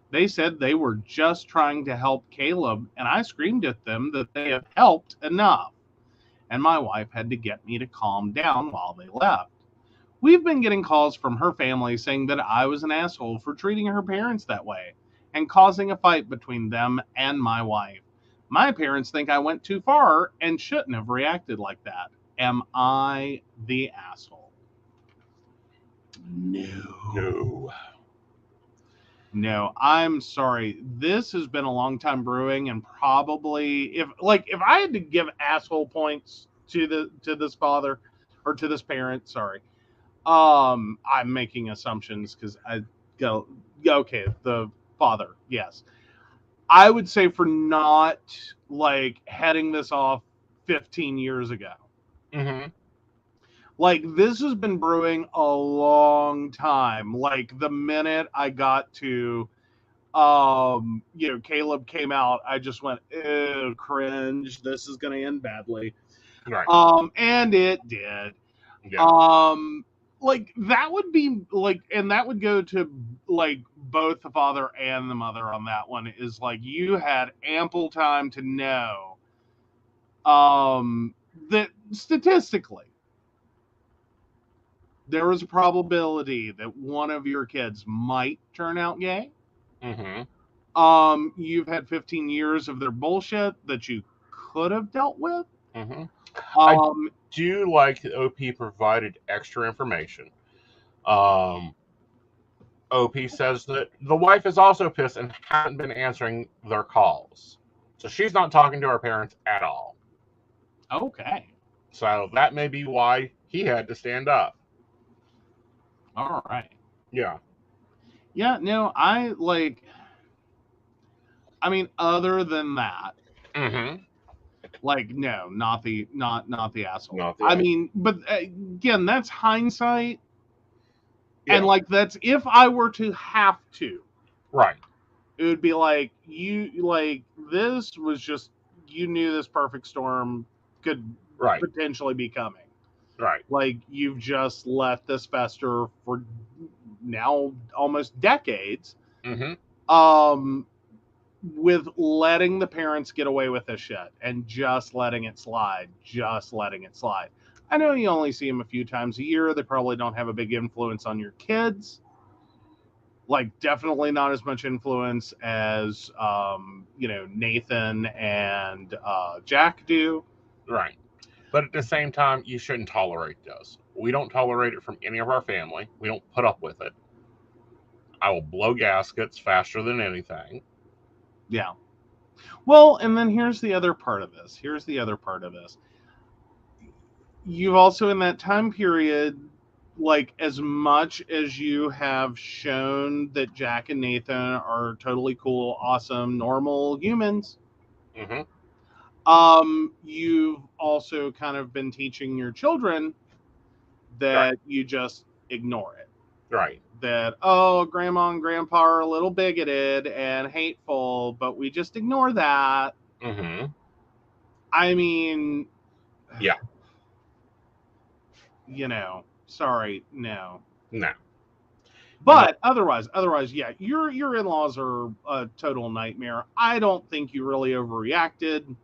They said they were just trying to help Caleb, and I screamed at them that they have helped enough. And my wife had to get me to calm down while they left. We've been getting calls from her family saying that I was an asshole for treating her parents that way and causing a fight between them and my wife. My parents think I went too far and shouldn't have reacted like that. Am I the asshole? No. No, I'm sorry. This has been a long time brewing, and probably if I had to give asshole points to this father or to this parent, sorry. I'm making assumptions because I got Okay, the father, yes. I would say for not like heading this off 15 years ago. Mm-hmm. Like this has been brewing a long time. Like the minute I got to Caleb came out, I just went, ew, cringe. This is gonna end badly. Right. And it did. Yeah. Like that would be like, and that would go to like both the father and the mother on that one, is like you had ample time to know that statistically there was a probability that one of your kids might turn out gay. Mm-hmm. You've had 15 years of their bullshit that you could have dealt with. Mm-hmm. I Um, do like that OP provided extra information. Um, OP says that the wife is also pissed and hasn't been answering their calls. So she's not talking to her parents at all. okay. So that may be why he had to stand up. All right. Yeah. Yeah, no, I mean, other than that, Mm-hmm. like, no, not the asshole. Not the I asshole. mean, but again, that's hindsight, Yeah. and like that's if I were to have to, Right. it would be like this was just, you knew this perfect storm could Right. potentially be coming. Right. Like you've just let this fester for now almost decades. Mm-hmm. With letting the parents get away with this shit and just letting it slide. I know you only see them a few times a year. They probably don't have a big influence on your kids. Like, definitely not as much influence as, Nathan and Jack do. Right. But at the same time, you shouldn't tolerate this. We don't tolerate it from any of our family. We don't put up with it. I will blow gaskets faster than anything. Yeah. Well, and then here's the other part of this. You've also, in that time period, like, as much as you have shown that Jack and Nathan are totally cool, awesome, normal humans, Mm-hmm. you've also kind of been teaching your children that Right. you just ignore it. Right. That, oh, grandma and grandpa are a little bigoted and hateful, but we just ignore that. Mm-hmm. I mean, Yeah. sorry, no. No. But otherwise, yeah, your in-laws are a total nightmare. I don't think you really overreacted.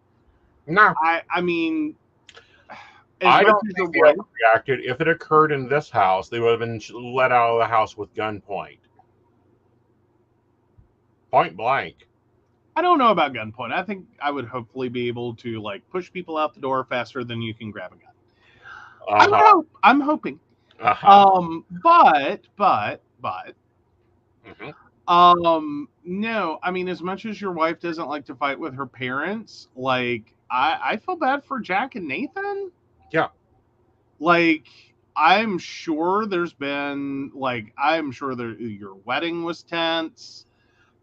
No. I mean, I don't think they overreacted. If it occurred in this house, they would have been let out of the house with gunpoint. Point blank. I don't know about gunpoint. I think I would hopefully be able to like push people out the door faster than you can grab a gun. Uh-huh. I'm hoping. Uh-huh. But Mm-hmm. no, I mean, as much as your wife doesn't like to fight with her parents, like I feel bad for Jack and Nathan. Yeah. Like, I'm sure there's been I'm sure that your wedding was tense.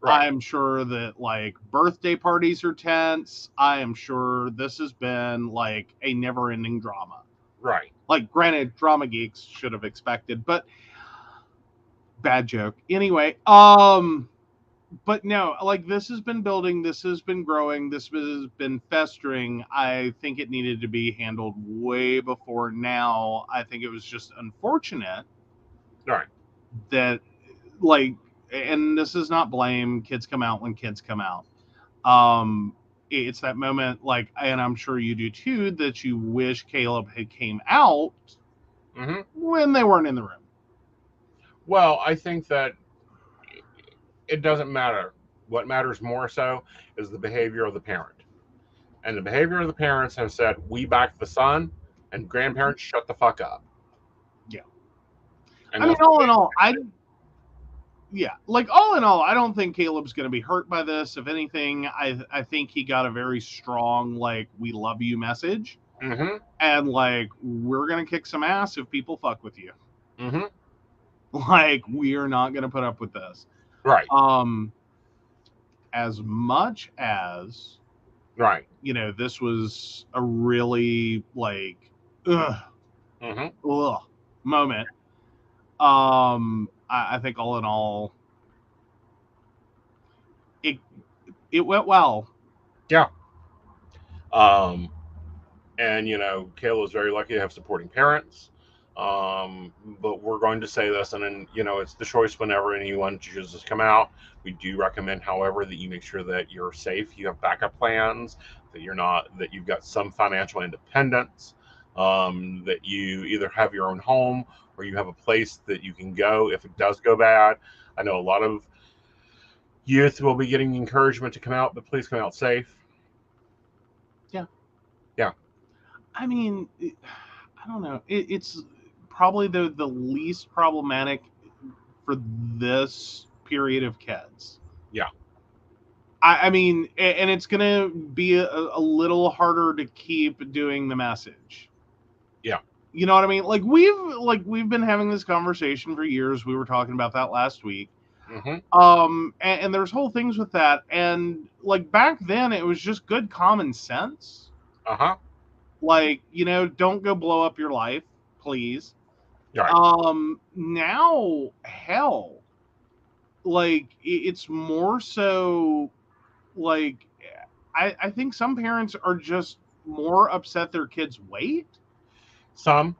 Right. I'm sure that like birthday parties are tense. I am sure this has been like a never-ending drama. Right. Like, granted, drama geeks should have expected, but bad joke. Anyway, but no, like this has been building, this has been growing, this has been festering. I think it needed to be handled way before now. I think it was just unfortunate Right. that, like, and this is not blame, kids come out when kids come out. It's that moment, like, and I'm sure you do too, that you wish Caleb had came out Mm-hmm. when they weren't in the room. Well, I think that it doesn't matter. What matters more so is the behavior of the parent. And the behavior of the parents have said, we back the son, and grandparents shut the fuck up. Yeah. And I mean, all in all, I don't think Caleb's going to be hurt by this. If anything, I think he got a very strong, like, we love you message. Mm-hmm. And, like, we're going to kick some ass if people fuck with you. Mm-hmm. Like, we are not going to put up with this. Right. As much as, Right. this was a really like ugh, ugh moment. I think all in all, it went well. Yeah. And Kayla's very lucky to have supporting parents. But we're going to say this, and then it's the choice whenever anyone chooses to come out. We do recommend, however, that you make sure that you're safe, you have backup plans, that you've got some financial independence, that you either have your own home or you have a place that you can go if it does go bad. I know a lot of youth will be getting encouragement to come out, but please come out safe. Yeah. Yeah. I mean, I don't know. It's probably the least problematic for this period of kids. Yeah. I mean, and it's gonna be a little harder to keep doing the message. Yeah. You know what I mean? We've been having this conversation for years. We were talking about that last week. And there's whole things with that. And like back then, it was just good common sense. Like, don't go blow up your life, please. Right. Now, hell, like it's more so like I think some parents are just more upset their kids wait. Some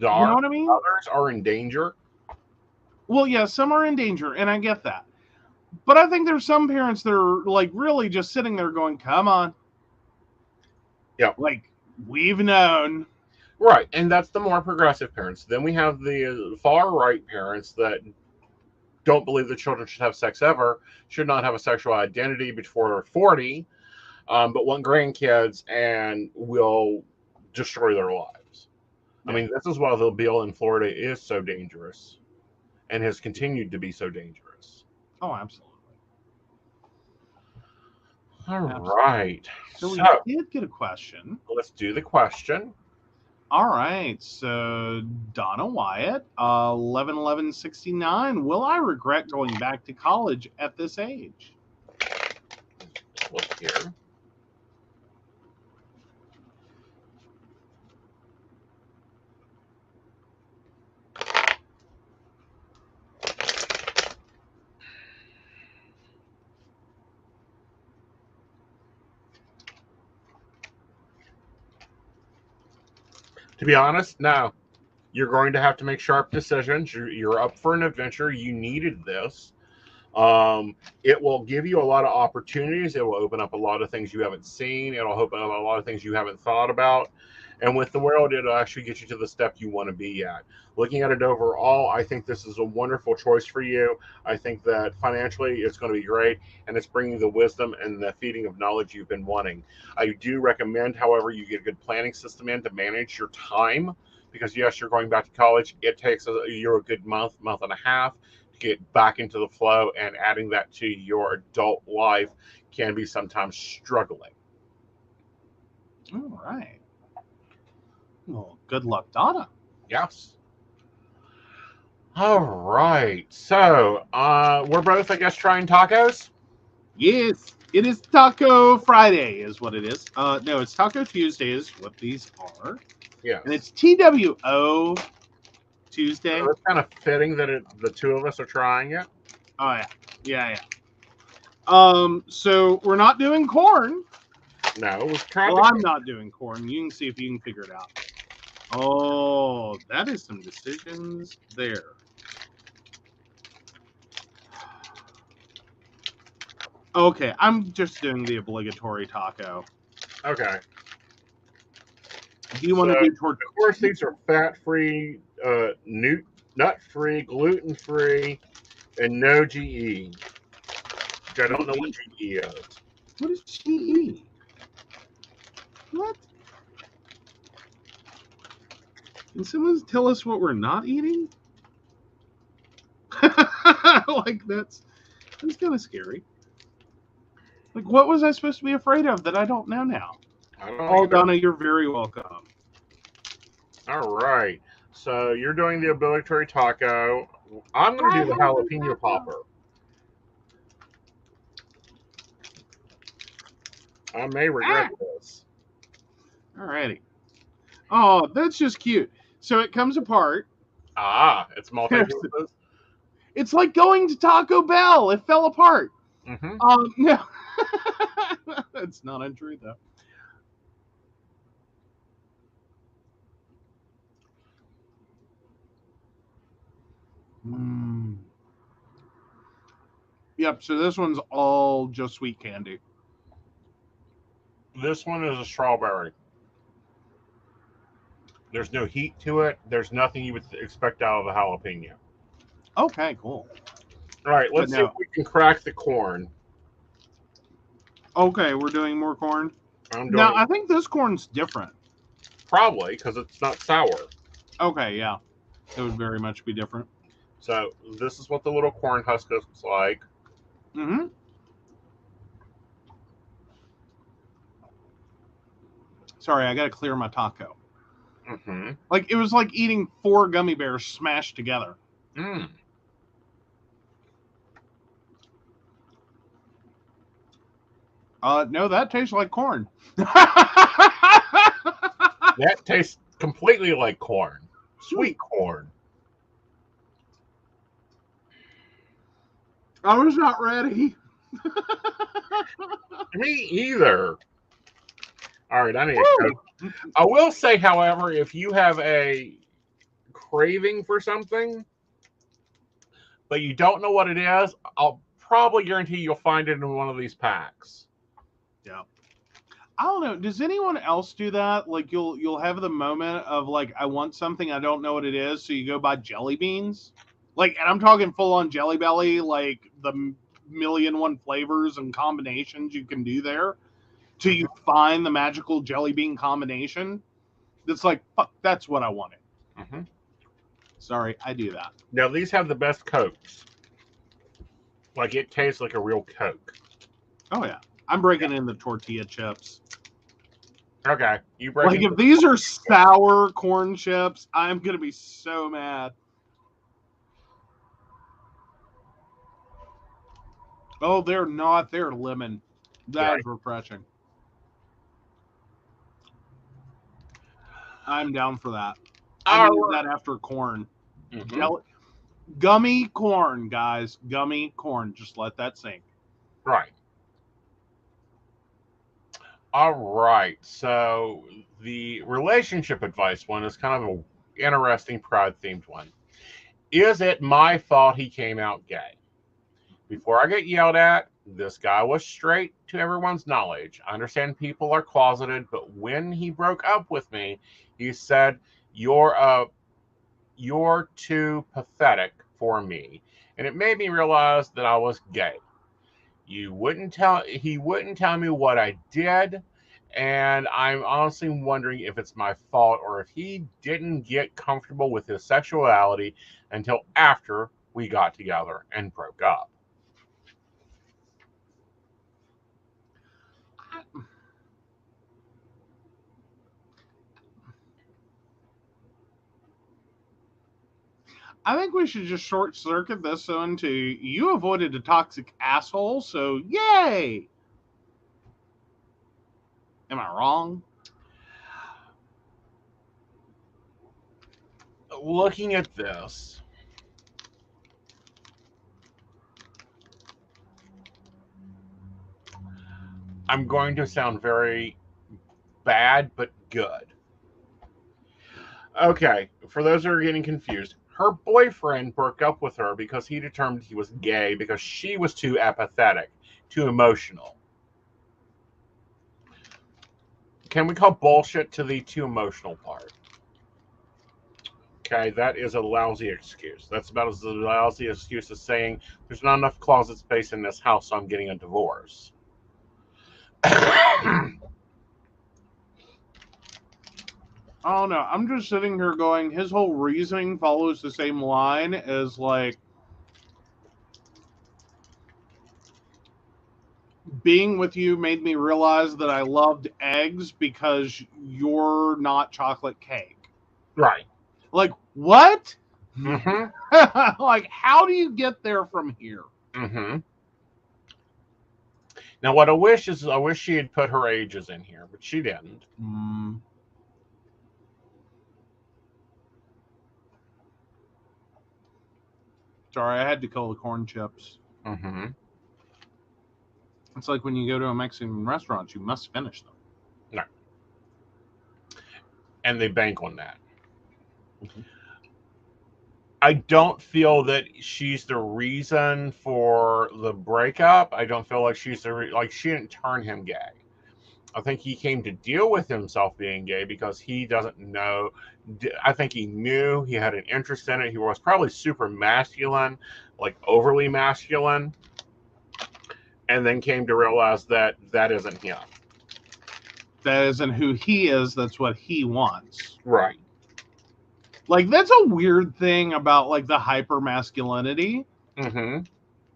are. You know what I mean? Others are in danger. Well, yeah, some are in danger, and I get that. But I think there's some parents that are like really just sitting there going, "Come on." Yeah. Like, we've known. Right, and that's the more progressive parents. Then we have the far right parents that don't believe that children should have sex ever, should not have a sexual identity before they're 40, but want grandkids and will destroy their lives. Yeah. I mean, this is why the bill in Florida is so dangerous and has continued to be so dangerous. Oh, absolutely. All right. So we did get a question. Let's do the question. All right. So Donna Wyatt, 11/11/69. Will I regret going back to college at this age? Look here. To be honest, no. You're going to have to make sharp decisions. You're up for an adventure. You needed this. It will give you a lot of opportunities. It will open up a lot of things you haven't seen. It'll open up a lot of things you haven't thought about. And with the world, it'll actually get you to the step you want to be at. Looking at it overall, I think this is a wonderful choice for you. I think that financially it's going to be great, and it's bringing the wisdom and the feeding of knowledge you've been wanting. I do recommend, however, you get a good planning system in to manage your time, because yes, you're going back to college. It takes a good month and a half to get back into the flow, and adding that to your adult life can be sometimes struggling. All right. Well, good luck, Donna. Yes. All right. So, we're both, I guess, trying tacos? Yes. It is Taco Friday is what it is. No, it's Taco Tuesday is what these are. Yeah. And it's TWO Tuesday. So it's kind of fitting that the two of us are trying it. Oh, yeah. Yeah. So we're not doing corn. No, it was Well, I'm not doing corn. You can see if you can figure it out. Oh, that is some decisions there. Okay, I'm just doing the obligatory taco. Okay. Do you want to do tortillas? Of course, these are fat-free, nut-free, gluten-free, and no GE. Which I don't know what GE is. What is GE? What? Can someone tell us what we're not eating? Like that's kind of scary. Like, what was I supposed to be afraid of that I don't know now? I don't know. Oh, Donna, you're very welcome. All right. So you're doing the obligatory taco. I'm going to do the jalapeno popper. I may regret this. Alrighty. Oh, that's just cute. So it comes apart. Ah, it's multi-pieces. It's like going to Taco Bell. It fell apart. Mm-hmm. No. That's not untrue, though. Mm. Yep, so this one's all just sweet candy. This one is a strawberry. There's no heat to it. There's nothing you would expect out of a jalapeno. Okay, cool. All right, let's see if we can crack the corn. Okay, we're doing more corn. Now, I think this corn's different. Probably, because it's not sour. Okay, yeah. It would very much be different. So this is what the little corn husk looks like. Mm-hmm. Sorry, I got to clear my taco. Mm-hmm. Like, it was like eating 4 gummy bears smashed together. Mm. No, that tastes like corn. That tastes completely like corn. Sweet corn. I was not ready. Me either. All right, I need a Coke. I will say, however, if you have a craving for something, but you don't know what it is, I'll probably guarantee you'll find it in one of these packs. Yeah. I don't know. Does anyone else do that? Like you'll have the moment of like, I want something, I don't know what it is, so you go buy jelly beans. Like, and I'm talking full on Jelly Belly, like the 1,000,001 flavors and combinations you can do there, till you find the magical jelly bean combination. That's like, fuck, that's what I wanted. Mm-hmm. Sorry, I do that. Now these have the best Cokes. Like it tastes like a real Coke. Oh yeah, I'm breaking in the tortilla chips. Okay, you break. Like if these are sour corn chips, I'm gonna be so mad. Oh, they're not. They're lemon. That's refreshing. I'm down for that. I need that after corn. Mm-hmm. Gummy corn, guys. Gummy corn. Just let that sink. Right. All right. So the relationship advice one is kind of an interesting pride-themed one. Is it my fault he came out gay? Before I get yelled at, this guy was straight to everyone's knowledge. I understand people are closeted, but when he broke up with me, he said, you're too pathetic for me. And it made me realize that I was gay. He wouldn't tell me what I did, and I'm honestly wondering if it's my fault or if he didn't get comfortable with his sexuality until after we got together and broke up. I think we should just short circuit this into you avoided a toxic asshole, so yay! Am I wrong? Looking at this, I'm going to sound very bad, but good. Okay, for those that are getting confused, her boyfriend broke up with her because he determined he was gay because she was too apathetic, too emotional. Can we call bullshit to the too emotional part? Okay, that is a lousy excuse. That's about as lousy excuse as saying there's not enough closet space in this house, so I'm getting a divorce. I don't know. I'm just sitting here going, his whole reasoning follows the same line as like being with you made me realize that I loved eggs because you're not chocolate cake. Right. Like, what? Mm-hmm. Like, how do you get there from here? Mm-hmm. Now, what I wish is I wish she had put her ages in here, but she didn't. Sorry, I had to call the corn chips. Mm-hmm. It's like when you go to a Mexican restaurant, you must finish them. No. And they bank on that. Mm-hmm. I don't feel that she's the reason for the breakup. I don't feel like she's like she didn't turn him gay. I think he came to deal with himself being gay because he doesn't know. I think he knew he had an interest in it. He was probably super masculine, like overly masculine, and then came to realize that that isn't him. That isn't who he is. That's what he wants. Right. Like, that's a weird thing about, like, the hyper masculinity Mm-hmm.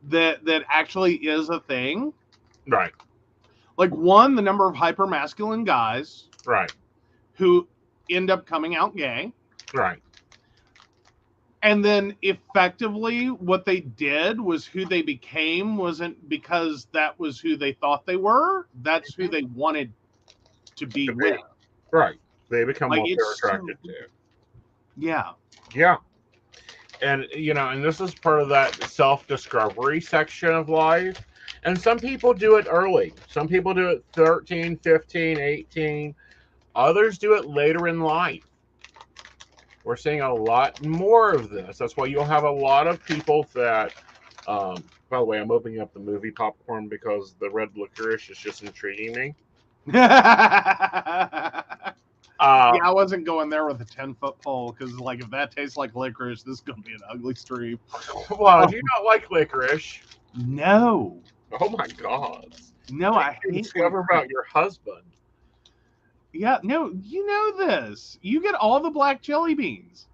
that actually is a thing. Right. Like, one, the number of hyper masculine guys Right. who end up coming out gay. Right. And then effectively what they did was who they became wasn't because that was who they thought they were. That's who they wanted to be with. Right. They become Like, what they're attracted to. Yeah. Yeah. And, you know, and this is part of that self-discovery section of life. And some people do it early. Some people do it 13, 15, 18. Others do it later in life. We're seeing a lot more of this. That's why you'll have a lot of people that, by the way, I'm opening up the movie popcorn because the red licorice is just intriguing me. Yeah, I wasn't going there with a 10-foot pole because, like, if that tastes like licorice, this is going to be an ugly stream. Well, do you not like licorice? No. Oh, my God. No, I hate discover about your husband. Yeah, no, you know this. You get all the black jelly beans.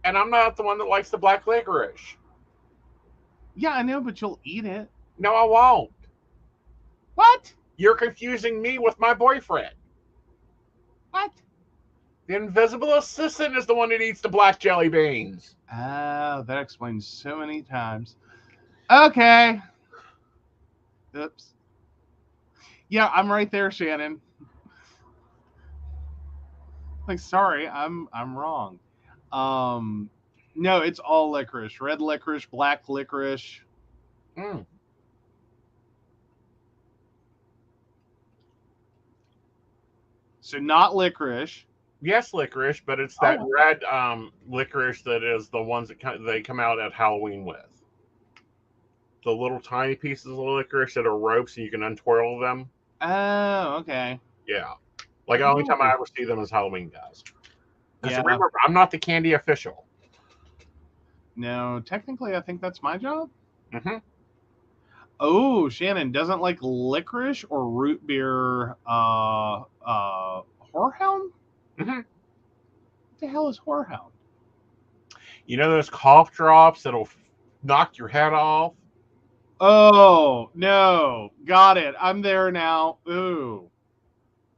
And I'm not the one that likes the black licorice. Yeah, I know, but you'll eat it. No, I won't. What? You're confusing me with my boyfriend. What? The invisible assistant is the one that eats the black jelly beans. Oh, that explains so many times. Okay. Oops. Yeah, I'm right there, Shannon. Like, sorry, I'm wrong. No, it's all licorice. Red licorice, black licorice. Mm. So not licorice. Yes, licorice, but it's that Oh. red licorice that is the ones that they come out at Halloween with. The little tiny pieces of licorice that are ropes and you can untwirl them. Oh, okay. Yeah. Like, the only time I ever see them is Halloween, guys. Yeah. Remember, I'm not the candy official. No, technically, I think that's my job. Mm-hmm. Oh, Shannon doesn't like licorice or root beer. Whorehound. Mm-hmm. What the hell is whorehound? You know those cough drops that'll knock your head off? Oh no, got it. I'm there now. Ooh,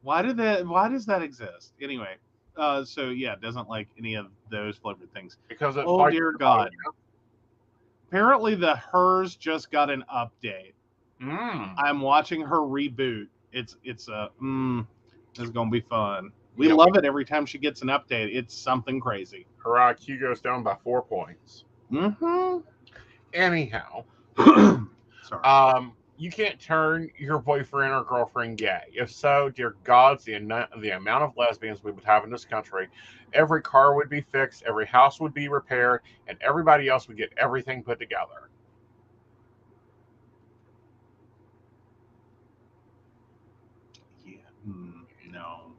why does that exist? Anyway, so yeah, doesn't like any of those flavored things. Because it Oh dear God. Apparently the hers just got an update. I'm watching her reboot. It's this is gonna be fun. We love it every time she gets an update. It's something crazy. Her IQ goes down by 4 points. Mm-hmm. Anyhow, sorry. You can't turn your boyfriend or girlfriend gay. If so, dear gods, the amount of lesbians we would have in this country, every car would be fixed, every house would be repaired, and everybody else would get everything put together. Yeah. No.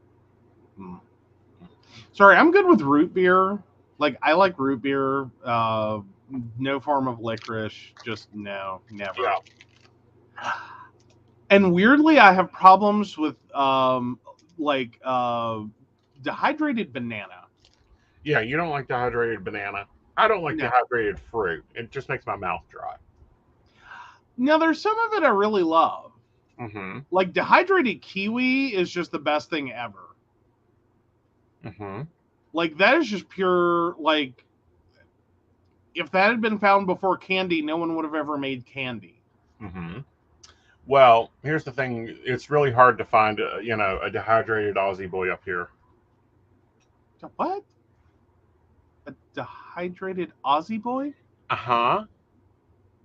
Sorry, I'm good with root beer. Like, I like root beer. No form of licorice. Just no, never. Yeah. And weirdly, I have problems with dehydrated banana. Yeah, you don't like dehydrated banana. I don't like dehydrated fruit. It just makes my mouth dry. Now, there's some of it I really love. Mm-hmm. Like, dehydrated kiwi is just the best thing ever. Mm-hmm. Like, that is just pure, like, if that had been found before candy, no one would have ever made candy. Mm-hmm. Well, here's the thing. It's really hard to find, a dehydrated Aussie boy up here. What? A dehydrated Aussie boy? Uh-huh.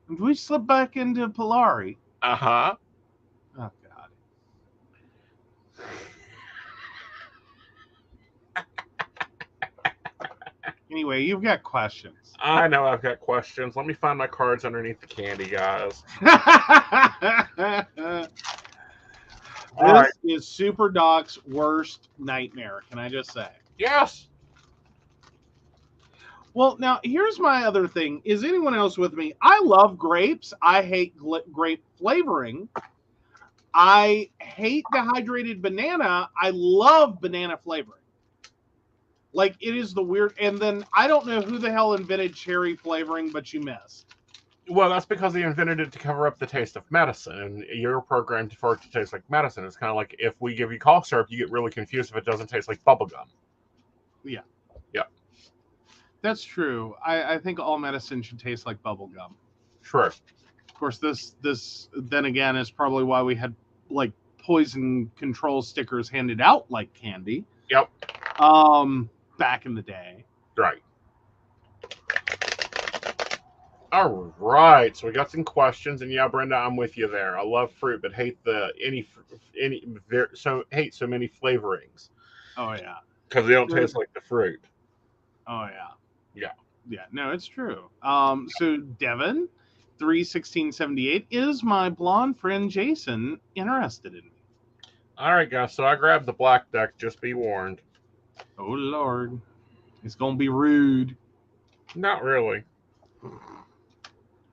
Did we slip back into Polari? Uh-huh. Oh, God. Anyway, you've got questions. I know I've got questions. Let me find my cards underneath the candy, guys. This is Super Doc's worst nightmare, can I just say? Yes. Well, now, here's my other thing. Is anyone else with me? I love grapes. I hate grape flavoring. I hate dehydrated banana. I love banana flavoring. Like, it is the weird... And then, I don't know who the hell invented cherry flavoring, but you missed. Well, that's because they invented it to cover up the taste of medicine, and you're programmed for it to taste like medicine. It's kind of like if we give you cough syrup, you get really confused if it doesn't taste like bubble gum. Yeah. Yeah. That's true. I think all medicine should taste like bubble gum. Sure. Of course, this then again is probably why we had like poison control stickers handed out like candy. Yep. Back in the day. Right. All right. So we got some questions, and yeah, Brenda, I'm with you there. I love fruit, but hate hate so many flavorings. Oh yeah. Because they don't taste like the fruit. Oh yeah. Yeah. Yeah. No, it's true. So Devin, 31678, is my blonde friend Jason interested in me? All right, guys. So I grabbed the black deck. Just be warned. Oh Lord, it's gonna be rude. Not really.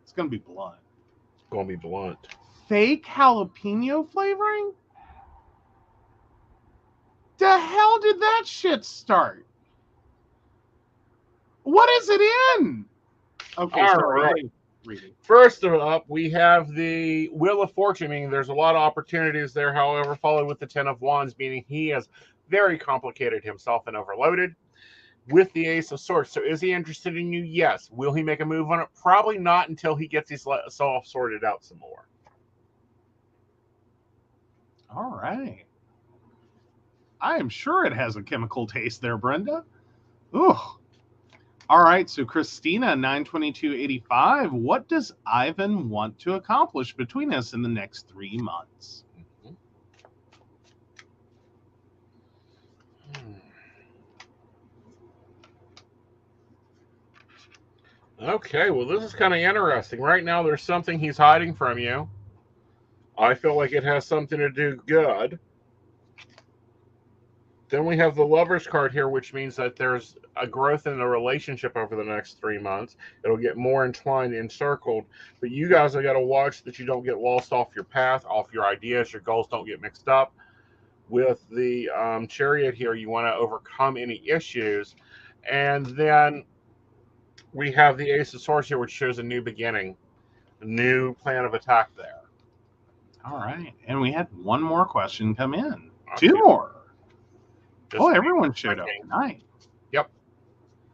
It's gonna be blunt. It's gonna be blunt. Fake jalapeno flavoring? The hell did that shit start? What is it in? Okay, All sorry. right. Reading. First up, we have the Wheel of Fortune, meaning there's a lot of opportunities there, however, followed with the Ten of Wands, meaning he has very complicated himself and overloaded. With the Ace of Swords. So is he interested in you? Yes. Will he make a move on it? Probably not until he gets his self sorted out some more. All right. I am sure it has a chemical taste there, Brenda. Ooh. All right, so Christina, 92285. What does Ivan want to accomplish between us in the next 3 months? Okay, well, this is kind of interesting. Right now, there's something he's hiding from you. I feel like it has something to do good. Then we have the Lover's card here, which means that there's a growth in the relationship over the next 3 months. It'll get more entwined, encircled. But you guys have got to watch that you don't get lost off your path, off your ideas. Your goals don't get mixed up. With the Chariot here, you want to overcome any issues. And then we have the Ace of Swords here, which shows a new beginning, a new plan of attack there. All right. And we had one more question come in. Okay. 2 more. Everyone showed up tonight. Yep.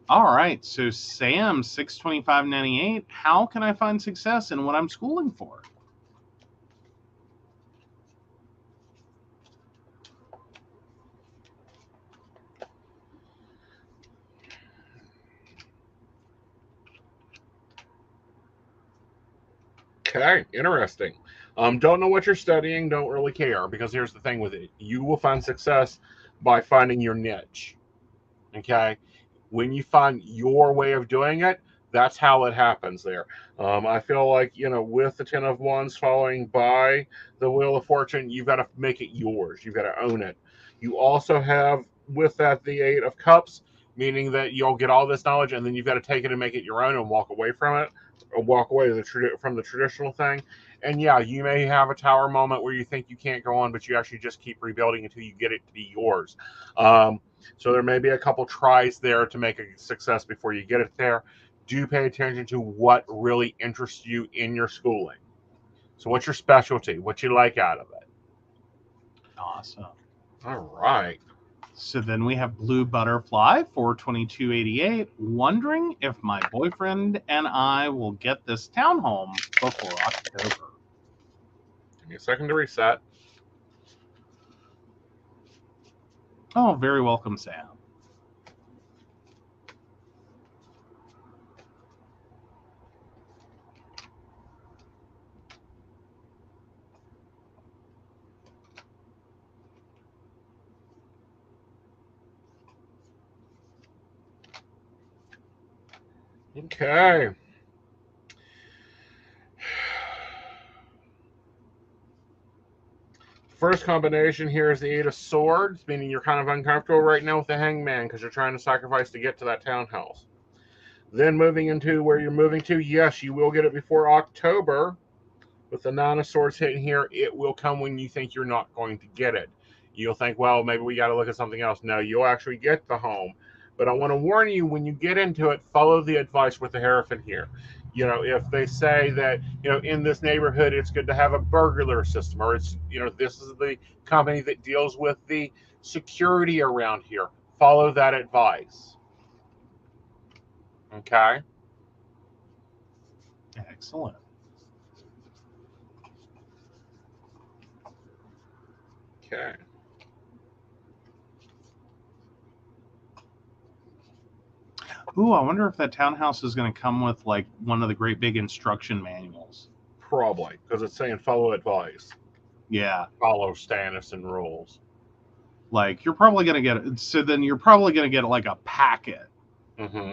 All right. So Sam, 62598. How can I find success in what I'm schooling for? Okay, interesting. Don't know what you're studying, don't really care, because here's the thing with it. You will find success by finding your niche. Okay? When you find your way of doing it, that's how it happens there. I feel like, with the Ten of Wands following by the Wheel of Fortune, you've got to make it yours. You've got to own it. You also have, with that, the Eight of Cups, meaning that you'll get all this knowledge, and then you've got to take it and make it your own and walk away from it. Or walk away from the traditional thing. And yeah, you may have a tower moment where you think you can't go on, but you actually just keep rebuilding until you get it to be yours. So there may be a couple tries there to make a success before you get it there. Do pay attention to what really interests you in your schooling. So what's your specialty? What you like out of it? Awesome. All right. So then we have Blue Butterfly, 42288, wondering if my boyfriend and I will get this townhome before October. Give me a second to reset. Oh, very welcome, Sam. Okay. First combination here is the Eight of Swords, meaning you're kind of uncomfortable right now with the Hangman because you're trying to sacrifice to get to that townhouse. Then moving into where you're moving to, yes, you will get it before October. With the Nine of Swords hitting here, it will come when you think you're not going to get it. You'll think, well, maybe we got to look at something else. No, you'll actually get the home. But I want to warn you, when you get into it, follow the advice with the Hierophant here. You know, if they say that, you know, in this neighborhood, it's good to have a burglar system, or it's, you know, this is the company that deals with the security around here, follow that advice. Okay? Excellent. Okay. Ooh, I wonder if that townhouse is going to come with like one of the great big instruction manuals. Probably, because it's saying follow advice. Yeah. Follow status and rules. Like you're probably going to get it. So then you're probably going to get like a packet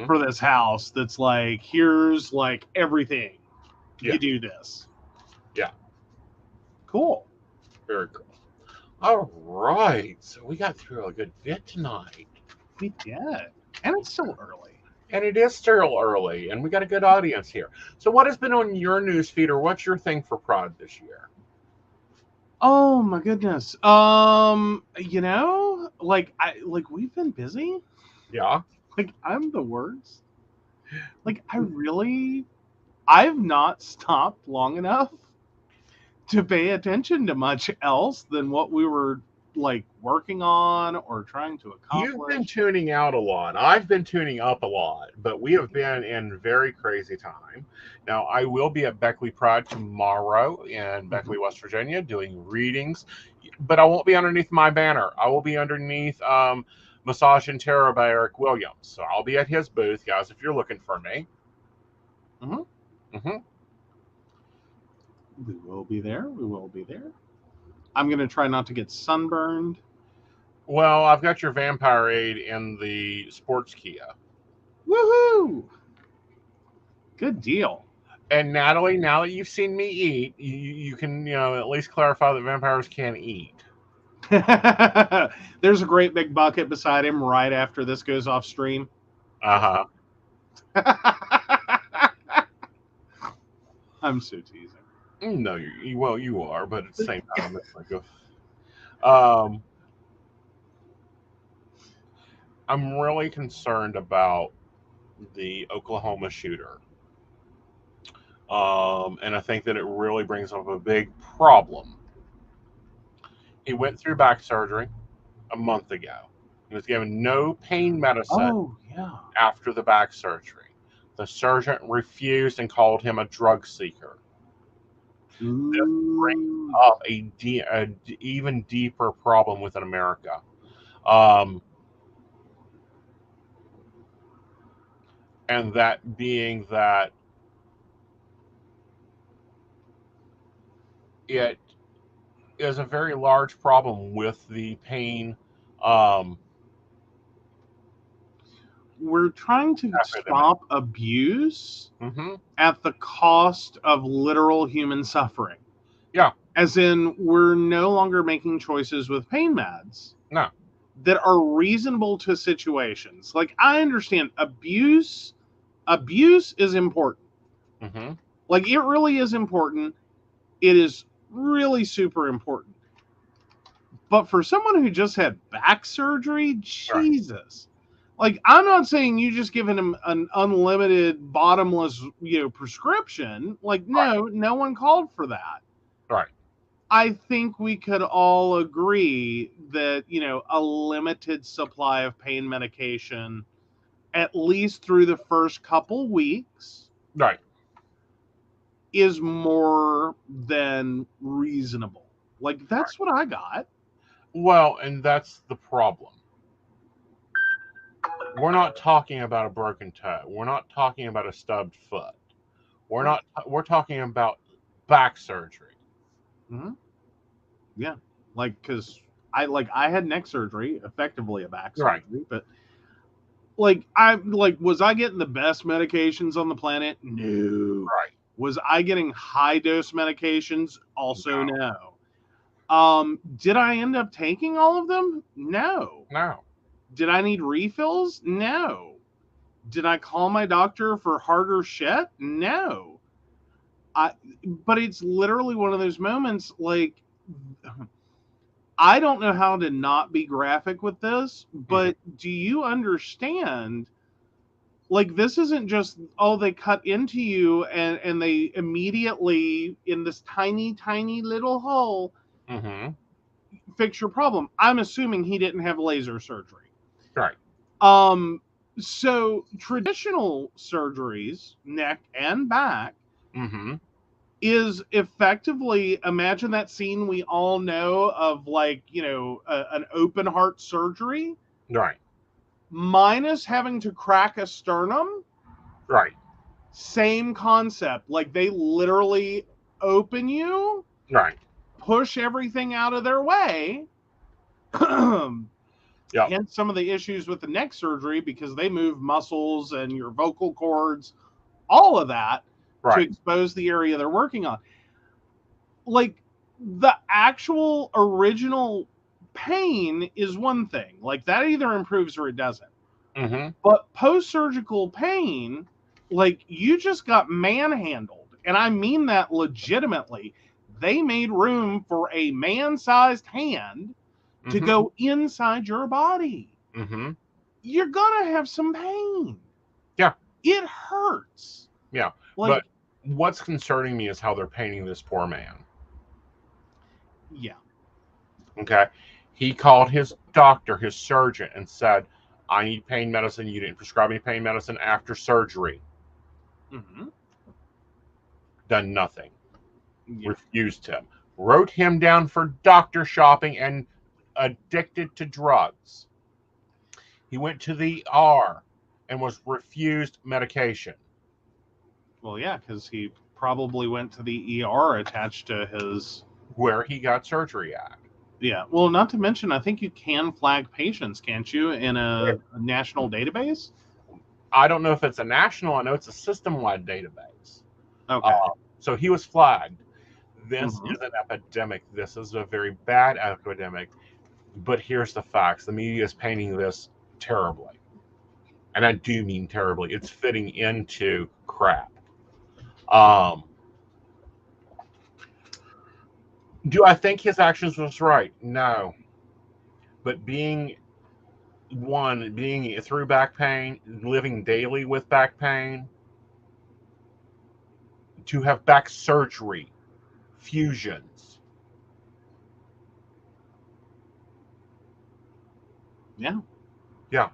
for this house that's like, here's like everything. Yeah. You do this. Yeah. Cool. Very cool. All right. So we got through a good bit tonight. We did. And it's still early. And it is still early, and we got a good audience here. So what has been on your newsfeed, or what's your thing for Pride this year? Oh my goodness. You know, like we've been busy. Yeah. Like I'm the worst. Like I've not stopped long enough to pay attention to much else than what we were like working on or trying to accomplish. You've been tuning out a lot. I've been tuning up a lot, but we have been in very crazy time. Now, I will be at Beckley Pride tomorrow in Beckley, West Virginia, doing readings, but I won't be underneath my banner. I will be underneath Massage and Tarot by Eric Williams. So I'll be at his booth, guys, if you're looking for me. We will be there. We will be there. I'm going to try not to get sunburned. Well, I've got your Vampire Aid in the sports Kia. Woohoo! Good deal. And Natalie, now that you've seen me eat, you can, you know, at least clarify that vampires can eat. There's a great big bucket beside him right after this goes off stream. Uh-huh. I'm so teasing. No, you are, but at the same time, it's like I'm really concerned about the Oklahoma shooter. And I think that it really brings up a big problem. He went through back surgery a month ago. He was given no pain medicine after the back surgery. The surgeon refused and called him a drug seeker. This brings up a even deeper problem within America. And that being that it is a very large problem with the pain. We're trying to stop abuse at the cost of literal human suffering. Yeah. As in, we're no longer making choices with pain meds. No. That are reasonable to situations. Like, I understand abuse is important. Like, it really is important. It is really super important. But for someone who just had back surgery, Jesus. Like, I'm not saying you just giving him an unlimited, bottomless, prescription. Like, no one called for that. Right. I think we could all agree that, a limited supply of pain medication, at least through the first couple weeks, right, is more than reasonable. Like, that's what I got. Well, and that's the problem. We're not talking about a broken toe. We're not talking about a stubbed foot. We're talking about back surgery. Mm-hmm. Yeah, like, because I had neck surgery, effectively a back Right. surgery, but was I getting the best medications on the planet? No. Right. Was I getting high dose medications? Also No. no. Did I end up taking all of them? No. No. Did I need refills? No. Did I call my doctor for harder shit? No. But it's literally one of those moments, like, I don't know how to not be graphic with this, but do you understand? Like, this isn't just, oh, they cut into you and they immediately, in this tiny, tiny little hole, fix your problem. I'm assuming he didn't have laser surgery. Right. So traditional surgeries, neck and back, is effectively, imagine that scene we all know of, like, an open heart surgery. Right. Minus having to crack a sternum. Right. Same concept. Like, they literally open you. Right. Push everything out of their way. Yeah. Hence some of the issues with the neck surgery, because they move muscles and your vocal cords, all of that, to expose the area they're working on. Like, the actual original pain is one thing. Like, that either improves or it doesn't. But post-surgical pain, like, you just got manhandled. And I mean that legitimately. They made room for a man-sized hand to go inside your body. You're going to have some pain. Yeah. It hurts. Yeah. Like, but what's concerning me is how they're painting this poor man. Yeah. Okay. He called his doctor, his surgeon, and said, I need pain medicine. You didn't prescribe me pain medicine after surgery. Done nothing. Yeah. Refused him. Wrote him down for doctor shopping and addicted to drugs. He went to the ER and was refused medication. Well, yeah, because he probably went to the ER attached to his... Where he got surgery at. Yeah. Well, not to mention, I think you can flag patients, can't you, in a national database? I don't know if it's a national. I know it's a system-wide database. Okay. So he was flagged. This is an epidemic. This is a very bad epidemic. But here's the facts. The media is painting this terribly. And I do mean terribly. It's fitting into crap. Do I think his actions was right? No. But being through back pain, living daily with back pain, to have back surgery, fusions. Yeah. Yeah.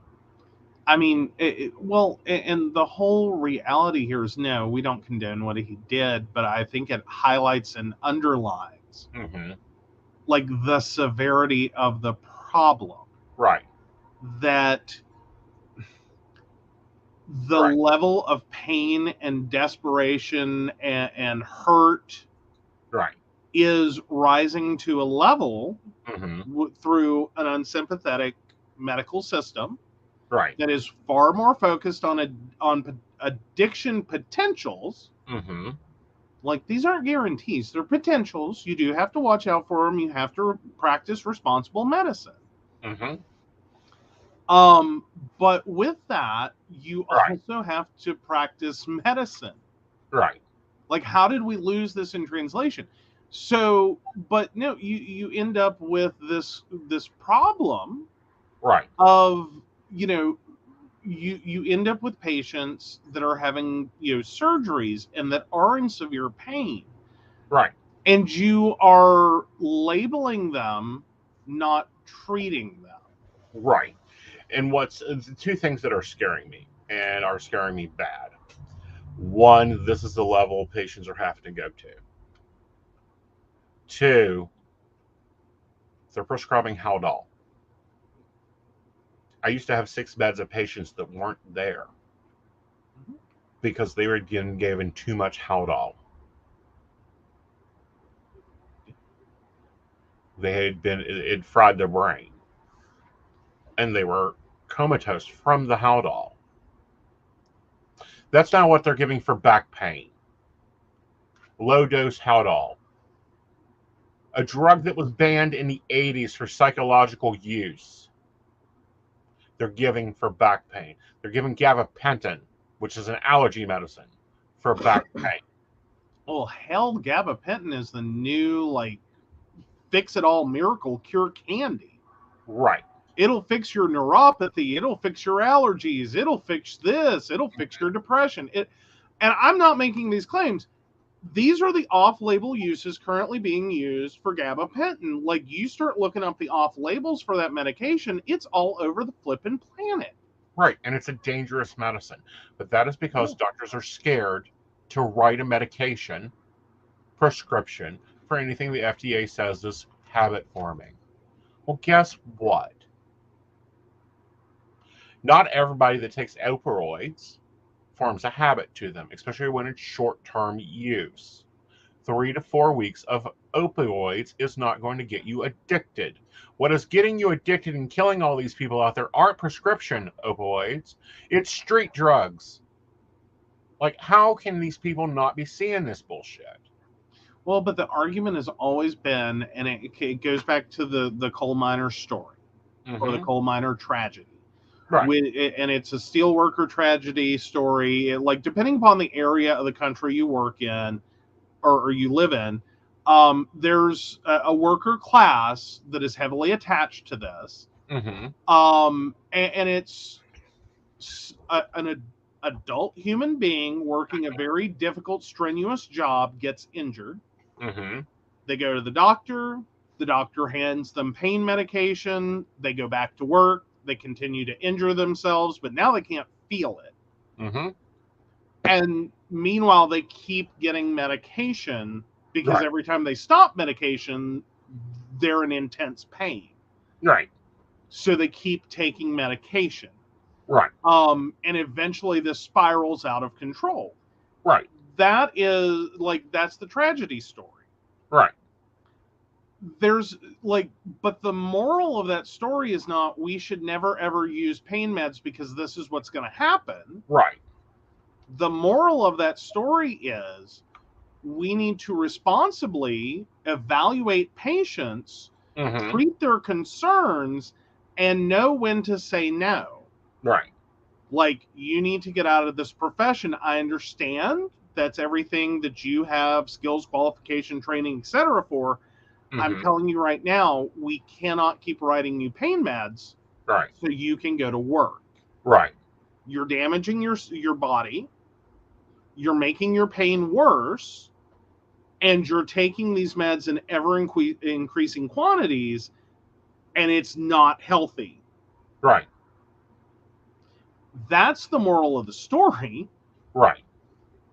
I mean, and the whole reality here is, no, we don't condone what he did, but I think it highlights and underlines like the severity of the problem. Right. That the level of pain and desperation and hurt is rising to a level through an unsympathetic medical system that is far more focused on addiction potentials. Like, these aren't guarantees, they're potentials. You do have to watch out for them. You have to practice responsible medicine. But with that, you also have to practice medicine. Right. Like, how did we lose this in translation? So, but no, you end up with this problem of, you end up with patients that are having, surgeries and that are in severe pain. Right. And you are labeling them, not treating them. Right. And what's the two things that are scaring me and are scaring me bad. One, this is the level patients are having to go to. Two, they're prescribing Haldol. I used to have 6 beds of patients that weren't there because they were getting given too much Haldol. It fried their brain. And they were comatose from the Haldol. That's not what they're giving for back pain. Low dose Haldol. A drug that was banned in the 80s for psychological use. They're giving for back pain. They're giving gabapentin, which is an allergy medicine, for back pain. Oh, hell, gabapentin is the new, like, fix-it-all miracle cure candy. Right. It'll fix your neuropathy. It'll fix your allergies. It'll fix this. It'll fix your depression. And I'm not making these claims. These are the off-label uses currently being used for gabapentin. Like, you start looking up the off-labels for that medication, it's all over the flippin' planet. Right, and it's a dangerous medicine. But that is because doctors are scared to write a medication prescription for anything the FDA says is habit forming. Well, guess what? Not everybody that takes opioids forms a habit to them, especially when it's short-term use. 3 to 4 weeks of opioids is not going to get you addicted. What is getting you addicted and killing all these people out there aren't prescription opioids. It's street drugs. Like, how can these people not be seeing this bullshit? Well, but the argument has always been, and it goes back to the coal miner story, or the coal miner tragedy. Right. And it's a steelworker tragedy story. Like, depending upon the area of the country you work in or you live in, there's a worker class that is heavily attached to this. And it's an adult human being working a very difficult, strenuous job gets injured. They go to the doctor hands them pain medication, they go back to work, they continue to injure themselves, but now they can't feel it. And meanwhile, they keep getting medication because every time they stop medication, they're in intense pain. Right. So they keep taking medication. Right. And eventually this spirals out of control. Right. That is, like, that's the tragedy story. Right. There's, like, but the moral of that story is not we should never ever use pain meds because this is what's going to happen. Right. The moral of that story is we need to responsibly evaluate patients, treat their concerns, and know when to say no. Right. Like, you need to get out of this profession. I understand that's everything that you have skills, qualification, training, etc. for. I'm telling you right now, we cannot keep writing you pain meds. Right. So you can go to work. Right. You're damaging your body. You're making your pain worse. And you're taking these meds in ever increasing quantities. And it's not healthy. Right. That's the moral of the story. Right.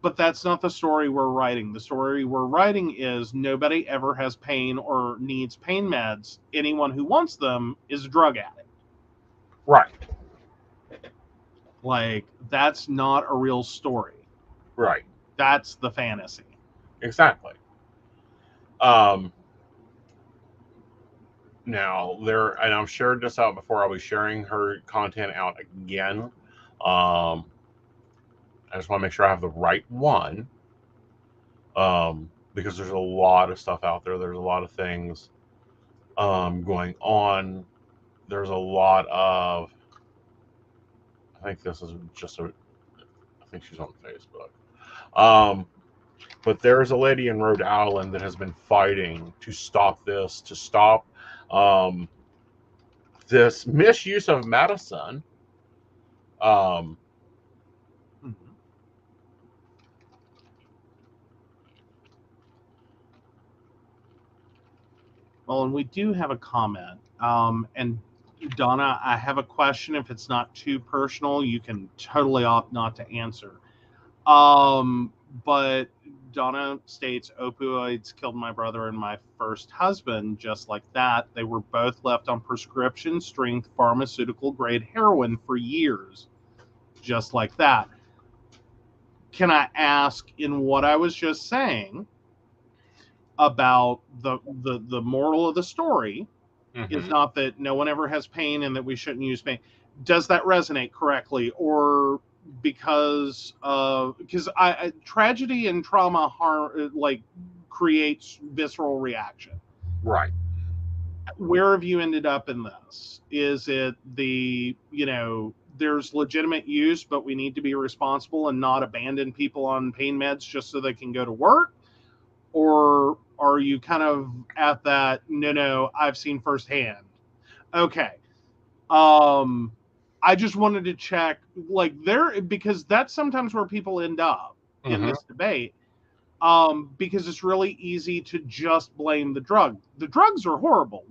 But that's not the story we're writing. The story we're writing is nobody ever has pain or needs pain meds. Anyone who wants them is a drug addict. Right. Like, that's not a real story. Right. That's the fantasy. Exactly. Now, and I've shared this out before. I'll be sharing her content out again. I just want to make sure I have the right one. Because there's a lot of stuff out there. There's a lot of things going on. There's a lot of, I think this is just I think she's on Facebook. But there's a lady in Rhode Island that has been fighting to stop this, to stop this misuse of medicine. Well, and we do have a comment. And Donna, I have a question. If it's not too personal, you can totally opt not to answer. But Donna states opioids killed my brother and my first husband just like that. They were both left on prescription strength pharmaceutical grade heroin for years, just like that. Can I ask, in what I was just saying about the moral of the story is not that no one ever has pain and that we shouldn't use pain. Does that resonate correctly? Or because tragedy and trauma creates visceral reaction. Right. Where have you ended up in this? Is it there's legitimate use, but we need to be responsible and not abandon people on pain meds just so they can go to work? Or are you kind of at that, no, I've seen firsthand? Okay. I just wanted to check, because that's sometimes where people end up in this debate. Because it's really easy to just blame the drug. The drugs are horrible.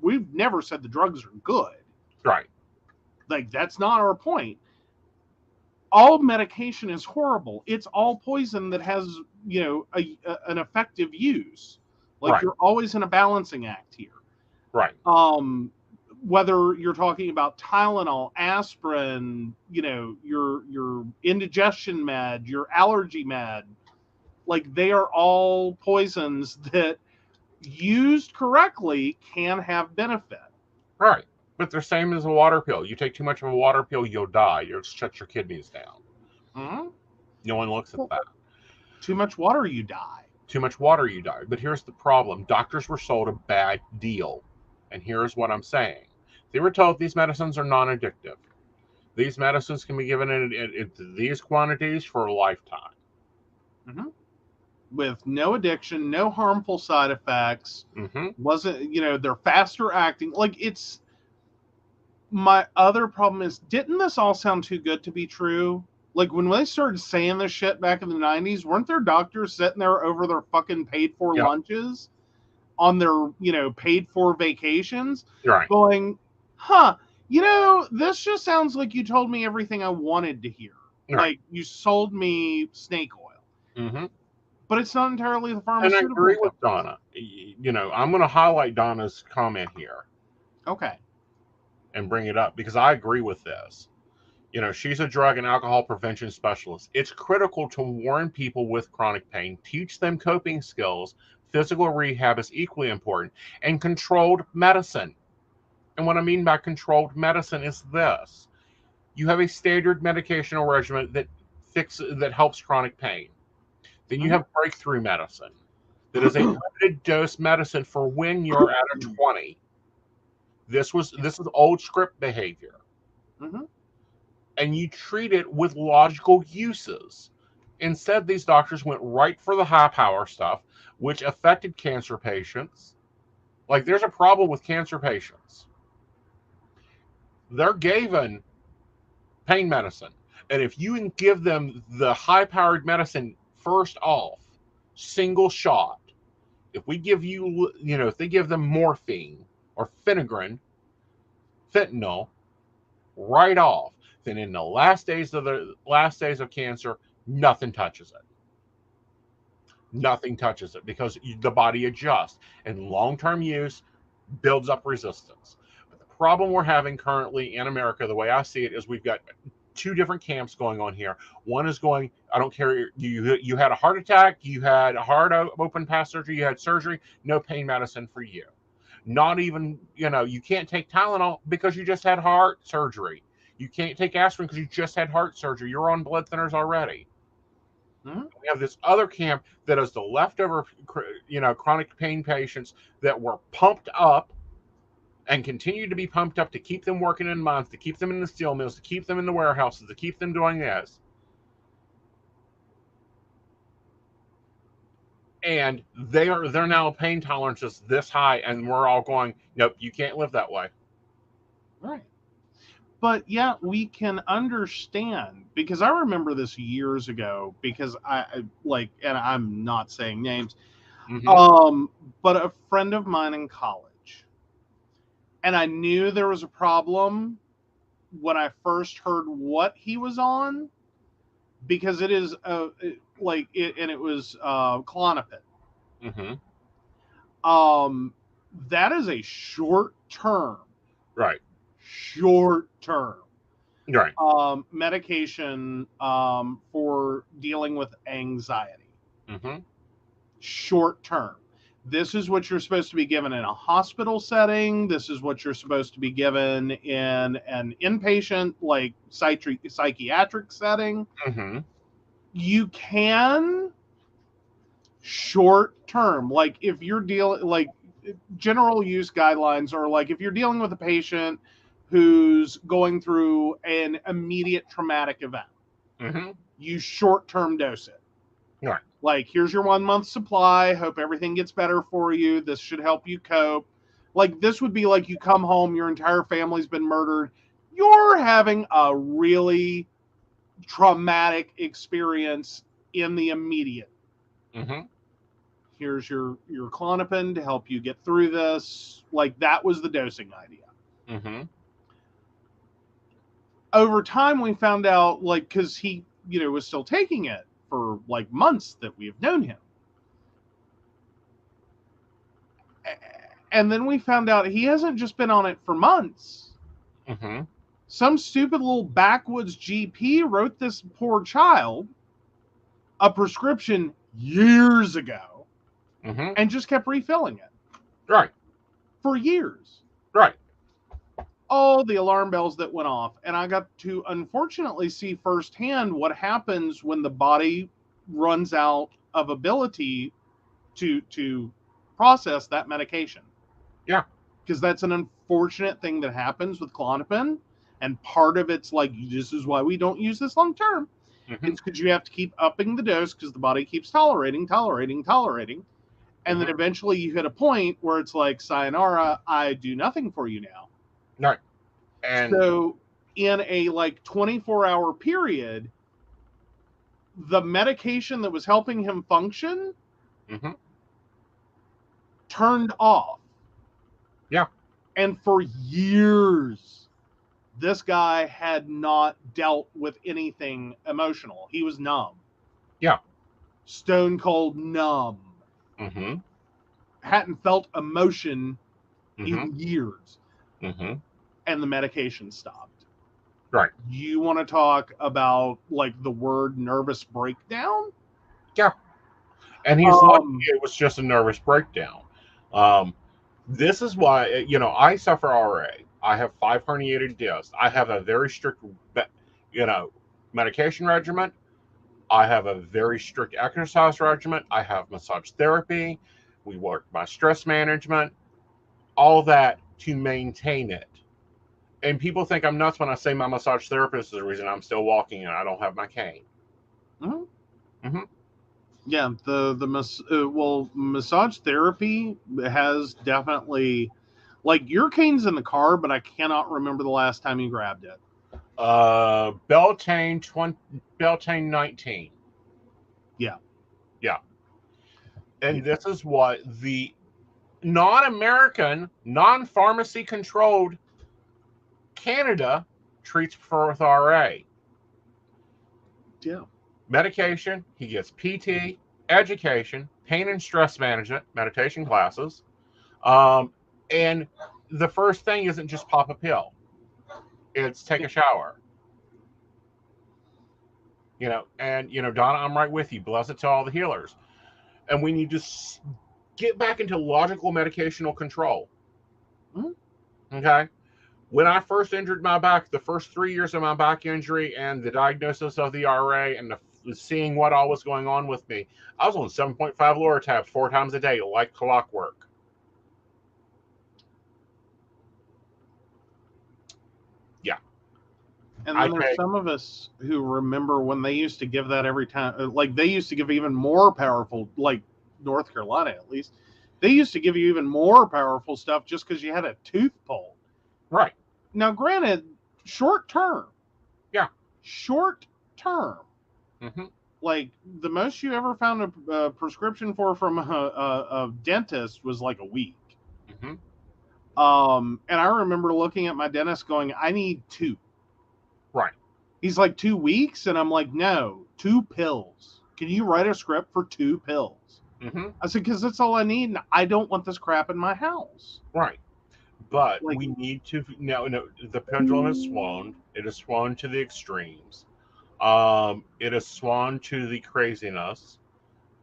We've never said the drugs are good. Right. That's not our point. All medication is horrible. It's all poison that has, an effective use. You're always in a balancing act here. Right. Whether you're talking about Tylenol, aspirin, your indigestion med, your allergy med, they are all poisons that used correctly can have benefit. Right. But they're same as a water pill. You take too much of a water pill, you'll die. You'll shut your kidneys down. Mm-hmm. No one looks at that. Too much water, you die. Too much water, you die. But here's the problem. Doctors were sold a bad deal. And here's what I'm saying. They were told these medicines are non-addictive. These medicines can be given in these quantities for a lifetime. Mm-hmm. With no addiction, no harmful side effects. Mm-hmm. They're faster acting. My other problem is, didn't this all sound too good to be true? When they started saying this shit back in the 90s, weren't there doctors sitting there over their fucking paid for lunches on their, paid for vacations? Right. Going, this just sounds like you told me everything I wanted to hear. Right. You sold me snake oil. Mm-hmm. But it's not entirely the pharmaceutical. And I agree with Donna. I'm going to highlight Donna's comment here. Okay. And bring it up because I agree with this. She's a drug and alcohol prevention specialist. It's critical to warn people with chronic pain, teach them coping skills. Physical rehab is equally important, and controlled medicine. And what I mean by controlled medicine is this. You have a standard medicational regimen that helps chronic pain. Then you have breakthrough medicine. That is a limited dose medicine for when you're at a 20. This is old script behavior. Mm-hmm. And you treat it with logical uses. Instead, these doctors went right for the high power stuff, which affected cancer patients. There's a problem with cancer patients. They're given pain medicine. And if you can give them the high-powered medicine first off, single shot, if they give them morphine or fentanyl right off, then in the last days of cancer, nothing touches it. Nothing touches it because the body adjusts, and long-term use builds up resistance. But the problem we're having currently in America, the way I see it, is we've got two different camps going on here. One is going, I don't care, you had a heart attack, you had a heart open pass surgery, you had surgery, no pain medicine for you. Not even, you can't take Tylenol because you just had heart surgery. You can't take aspirin because you just had heart surgery. You're on blood thinners already. Mm-hmm. We have this other camp that is the leftover, chronic pain patients that were pumped up and continue to be pumped up to keep them working in mines, to keep them in the steel mills, to keep them in the warehouses, to keep them doing this. And they're now pain tolerances this high, and we're all going, nope, you can't live that way. Right. But yeah, we can understand, because I remember this years ago, because and I'm not saying names, but a friend of mine in college, and I knew there was a problem when I first heard what he was on, because it is and it was Klonopin. Mm-hmm. That is a short term Right. Right. medication for dealing with anxiety. Mm-hmm. Short term. This is what you're supposed to be given in a hospital setting. This is what you're supposed to be given in an inpatient, like psychiatric setting. Mm-hmm. You can short term, like if you're dealing, like general use guidelines are like if you're dealing with a patient who's going through an immediate traumatic event, Mm-hmm. you short term dose it. Right. Like, here's your 1 month supply. Hope everything gets better for you. This should help you cope. Like, this would be like you come home, your entire family's been murdered. You're having a really traumatic experience in the immediate. Mm-hmm. Here's your Klonopin to help you get through this. Like, that was the dosing idea. Mm-hmm. Over time, we found out, like, because he, was still taking it for like months that we have known him. And then we found out he hasn't just been on it for months. Mm-hmm. Some stupid little backwoods GP wrote this poor child a prescription years ago Mm-hmm. and just kept refilling it. Right. For years. Right. All the alarm bells that went off. And I got to unfortunately see firsthand what happens when the body runs out of ability to process that medication. Yeah. Because that's an unfortunate thing that happens with Klonopin. And part of it's like, this is why we don't use this long term. Mm-hmm. It's because you have to keep upping the dose because the body keeps tolerating. And then eventually you hit a point where it's like, sayonara, I do nothing for you now. Right. And so in a like 24-hour period, the medication that was helping him function turned off. Yeah. And for years, this guy had not dealt with anything emotional. He was numb. Yeah. Stone cold numb. Mm-hmm. Hadn't felt emotion in years. Mm-hmm. And the medication stopped. Right. You want to talk about like the word nervous breakdown? Yeah. And he's lucky it was just a nervous breakdown. This is why, I suffer RA. I have 5 herniated discs. I have a very strict, medication regimen. I have a very strict exercise regimen. I have massage therapy. We work my stress management, all that to maintain it. And people think I'm nuts when I say my massage therapist is the reason I'm still walking and I don't have my cane. Mm-hmm. Mm-hmm. Yeah, massage therapy has definitely, like, your cane's in the car, but I cannot remember the last time you grabbed it. Beltane 19. Yeah. Yeah. And this is what the non-American, non-pharmacy controlled Canada treats for with RA. Yeah. Medication, he gets PT, education, pain and stress management, meditation classes. And the first thing isn't just pop a pill. It's take a shower. Donna, I'm right with you. Bless it to all the healers. And we need to get back into logical medicational control. Mm-hmm. Okay? When I first injured my back, the first 3 years of my back injury and the diagnosis of the RA and seeing what all was going on with me, I was on 7.5 Loratabs 4 times a day, like clockwork. Yeah. And then there's some of us who remember when they used to give that every time. Like, they used to give even more powerful, like North Carolina at least, they used to give you even more powerful stuff just because you had a tooth pulled. Right. Now, granted, short term. Yeah. Short term. Mm-hmm. Like, the most you ever found a prescription for from a dentist was like a week. Mm-hmm. And I remember looking at my dentist going, I need 2. Right. He's like, 2 weeks? And I'm like, no, 2 pills. Can you write a script for 2 pills? Mm-hmm. I said, because that's all I need. And I don't want this crap in my house. Right. But Like- we need to no, the pendulum has swung. It has swung to the extremes. It has swung to the craziness.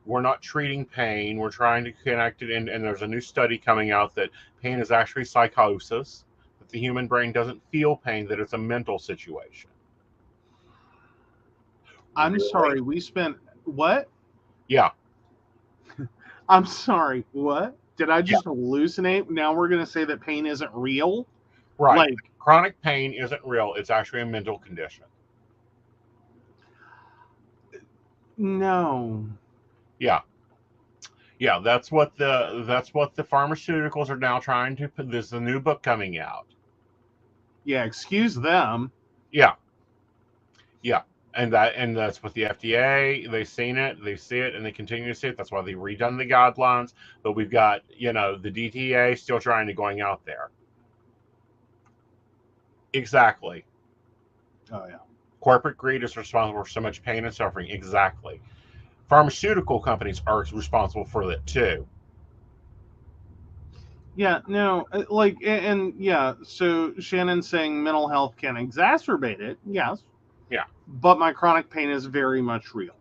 We're not treating pain. We're trying to connect it in, and there's a new study coming out that pain is actually psychosis, that the human brain doesn't feel pain, that it's a mental situation. I'm Really? sorry, we spent what? Yeah. I'm sorry, what? Did I just hallucinate? Now we're going to say that pain isn't real? Right. Like, chronic pain isn't real. It's actually a mental condition. no. Yeah. Yeah, that's what the pharmaceuticals are now trying to put. There's a new book coming out. Yeah, excuse them. Yeah. Yeah. And that's what the FDA, they've seen it, they see it, and they continue to see it. That's why they've redone the guidelines. But we've got, the DTA still trying to going out there. Exactly. Oh, yeah. Corporate greed is responsible for so much pain and suffering. Exactly. Pharmaceutical companies are responsible for that too. Yeah, no, and yeah, so Shannon's saying mental health can exacerbate it, yes. Yeah. But my chronic pain is very much real.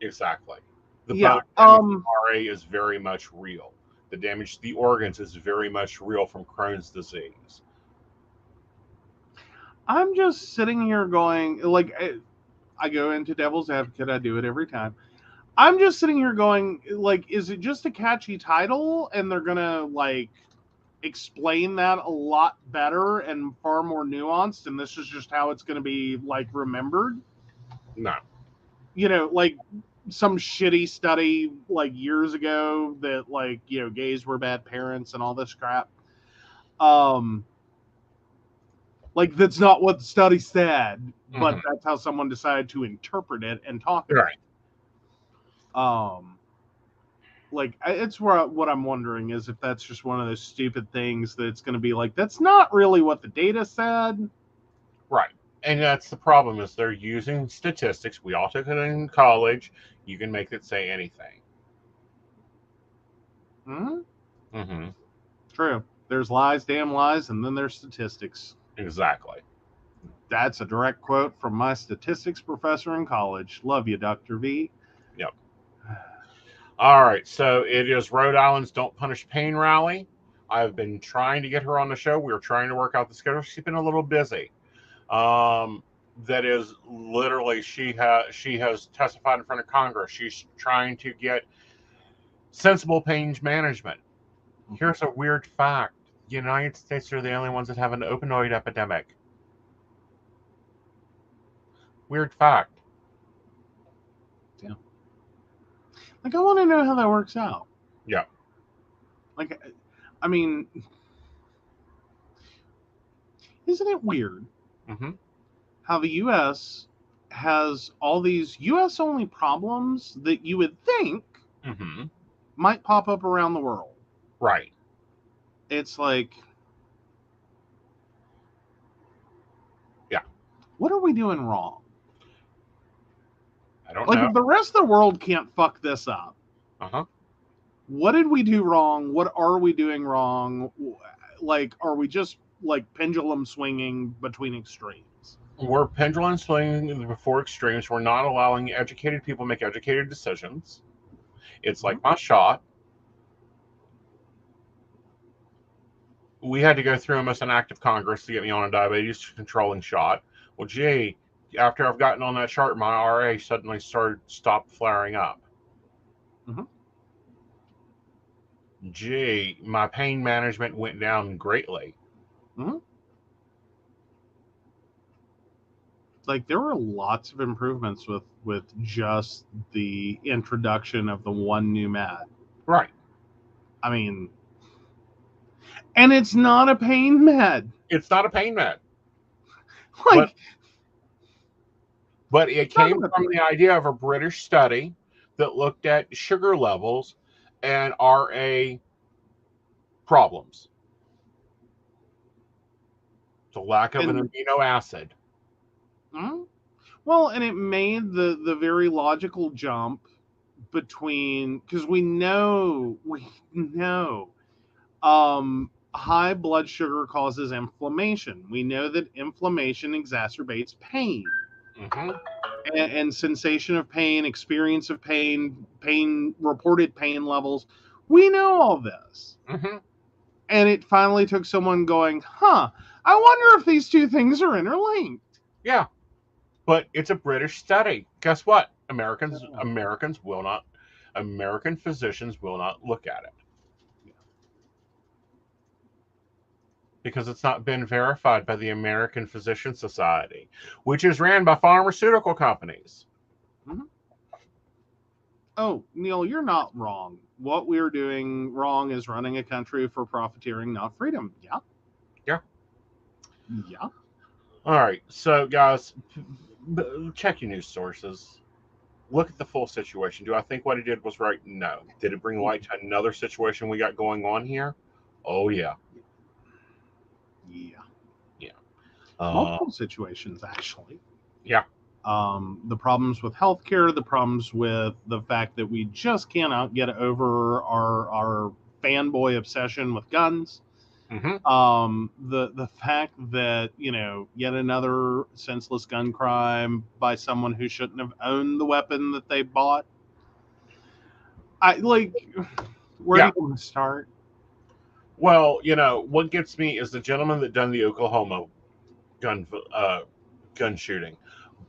Exactly. The Yeah, bone RA is very much real. The damage to the organs is very much real from Crohn's disease. I'm just sitting here going, like, I go into devil's advocate, I do it every time. I'm just sitting here going, like, is it just a catchy title and they're gonna, like, explain that a lot better and far more nuanced, and this is just how it's gonna be, like, remembered? No. Like some shitty study like years ago that, like, gays were bad parents and all this crap. Like, that's not what the study said, but that's how someone decided to interpret it and talk about it. Like, it's what I'm wondering is if that's just one of those stupid things that's going to be like, that's not really what the data said. Right. And that's the problem, is they're using statistics. We all took it in college. You can make it say anything. True. There's lies, damn lies, and then there's statistics. Exactly. That's a direct quote from my statistics professor in college. Love you, Dr. V. Yep. All right. So it is Rhode Island's Don't Punish Pain rally. I've been trying to get her on the show. We were trying to work out the schedule. She's been a little busy. That is literally, she has testified in front of Congress. She's trying to get sensible pain management. Here's a weird fact. The United States are the only ones that have an opioid epidemic. Weird fact. Yeah. Like, I want to know how that works out. Yeah. Like, I mean, isn't it weird how the U.S. has all these U.S.-only problems that you would think might pop up around the world? Right. It's like, yeah, what are we doing wrong? I don't know. know. If the rest of the world can't fuck this up, what did we do wrong? What are we doing wrong? Like, are we just, like, pendulum swinging between extremes? We're pendulum swinging before extremes. We're not allowing educated people to make educated decisions. It's like my shot. We had to go through almost an act of Congress to get me on a diabetes controlling shot. Well, gee, after I've gotten on that chart, my RA suddenly stopped flaring up. Gee, my pain management went down greatly. Like, there were lots of improvements with just the introduction of the one new med. Right. I mean, and it's not a pain med. It's not a pain med. Like, but it came from the idea of a British study that looked at sugar levels and RA problems. The lack of an amino acid. Well, and it made the very logical jump between, because we know high blood sugar causes inflammation. We know that inflammation exacerbates pain. Mm-hmm. And sensation of pain, experience of pain, reported pain levels. We know all this. Mm-hmm. And it finally took someone going, I wonder if these two things are interlinked. Yeah, but it's a British study. Guess what? American physicians will not look at it because it's not been verified by the American Physician Society, which is ran by pharmaceutical companies. Mm-hmm. Oh, Neil, you're not wrong. What we're doing wrong is running a country for profiteering, not freedom. Yeah. Yeah. Yeah. All right. So, guys, check your news sources. Look at the full situation. Do I think what he did was right? No. Did it bring light to another situation we got going on here? Oh, yeah. Yeah. Yeah. Multiple situations, actually. Yeah. The problems with healthcare, the problems with the fact that we just cannot get over our fanboy obsession with guns. Mm-hmm. The fact that, yet another senseless gun crime by someone who shouldn't have owned the weapon that they bought. Where do you want to start? Well, what gets me is the gentleman that done the Oklahoma gun shooting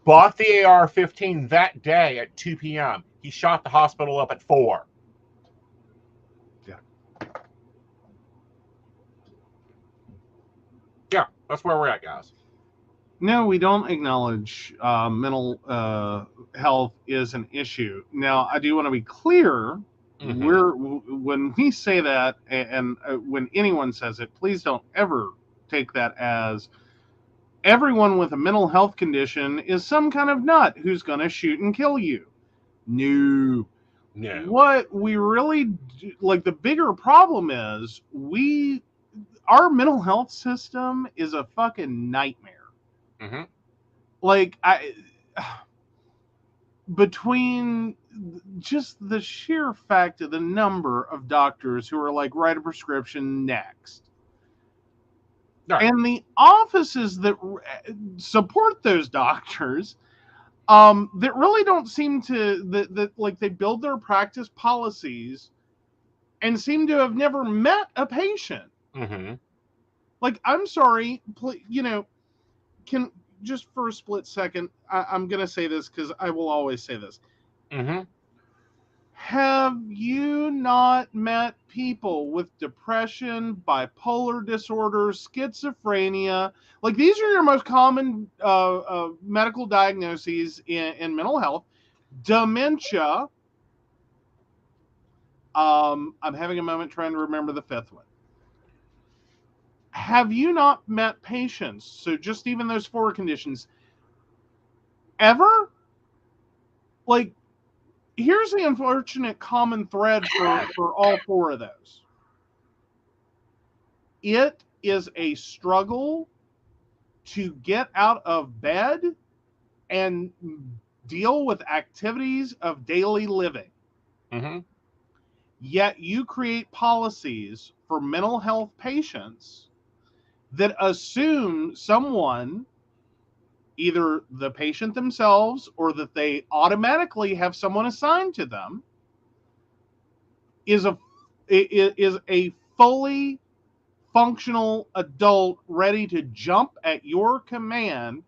bought the AR-15 that day at 2 p.m. He shot the hospital up at 4. Yeah, that's where we're at, guys. No, we don't acknowledge mental health is an issue. Now, I do want to be clear. Mm-hmm. When we say that, and when anyone says it, please don't ever take that as everyone with a mental health condition is some kind of nut who's going to shoot and kill you. No. What we really do, the bigger problem is our mental health system is a fucking nightmare. Mm-hmm. Between just the sheer fact of the number of doctors who are write a prescription next. Right. And the offices that support those doctors that really don't seem to, that they build their practice policies and seem to have never met a patient. Mm-hmm. I'm sorry, can just for a split second, I'm going to say this because I will always say this. Mm-hmm. Have you not met people with depression, bipolar disorder, schizophrenia? These are your most common medical diagnoses in mental health. Dementia. I'm having a moment trying to remember the fifth one. Have you not met patients? So just even those 4 conditions ever? Here's the unfortunate common thread for all 4 of those. It is a struggle to get out of bed and deal with activities of daily living. Mm-hmm. Yet you create policies for mental health patients that assume someone, either the patient themselves or that they automatically have someone assigned to them, is a fully functional adult ready to jump at your command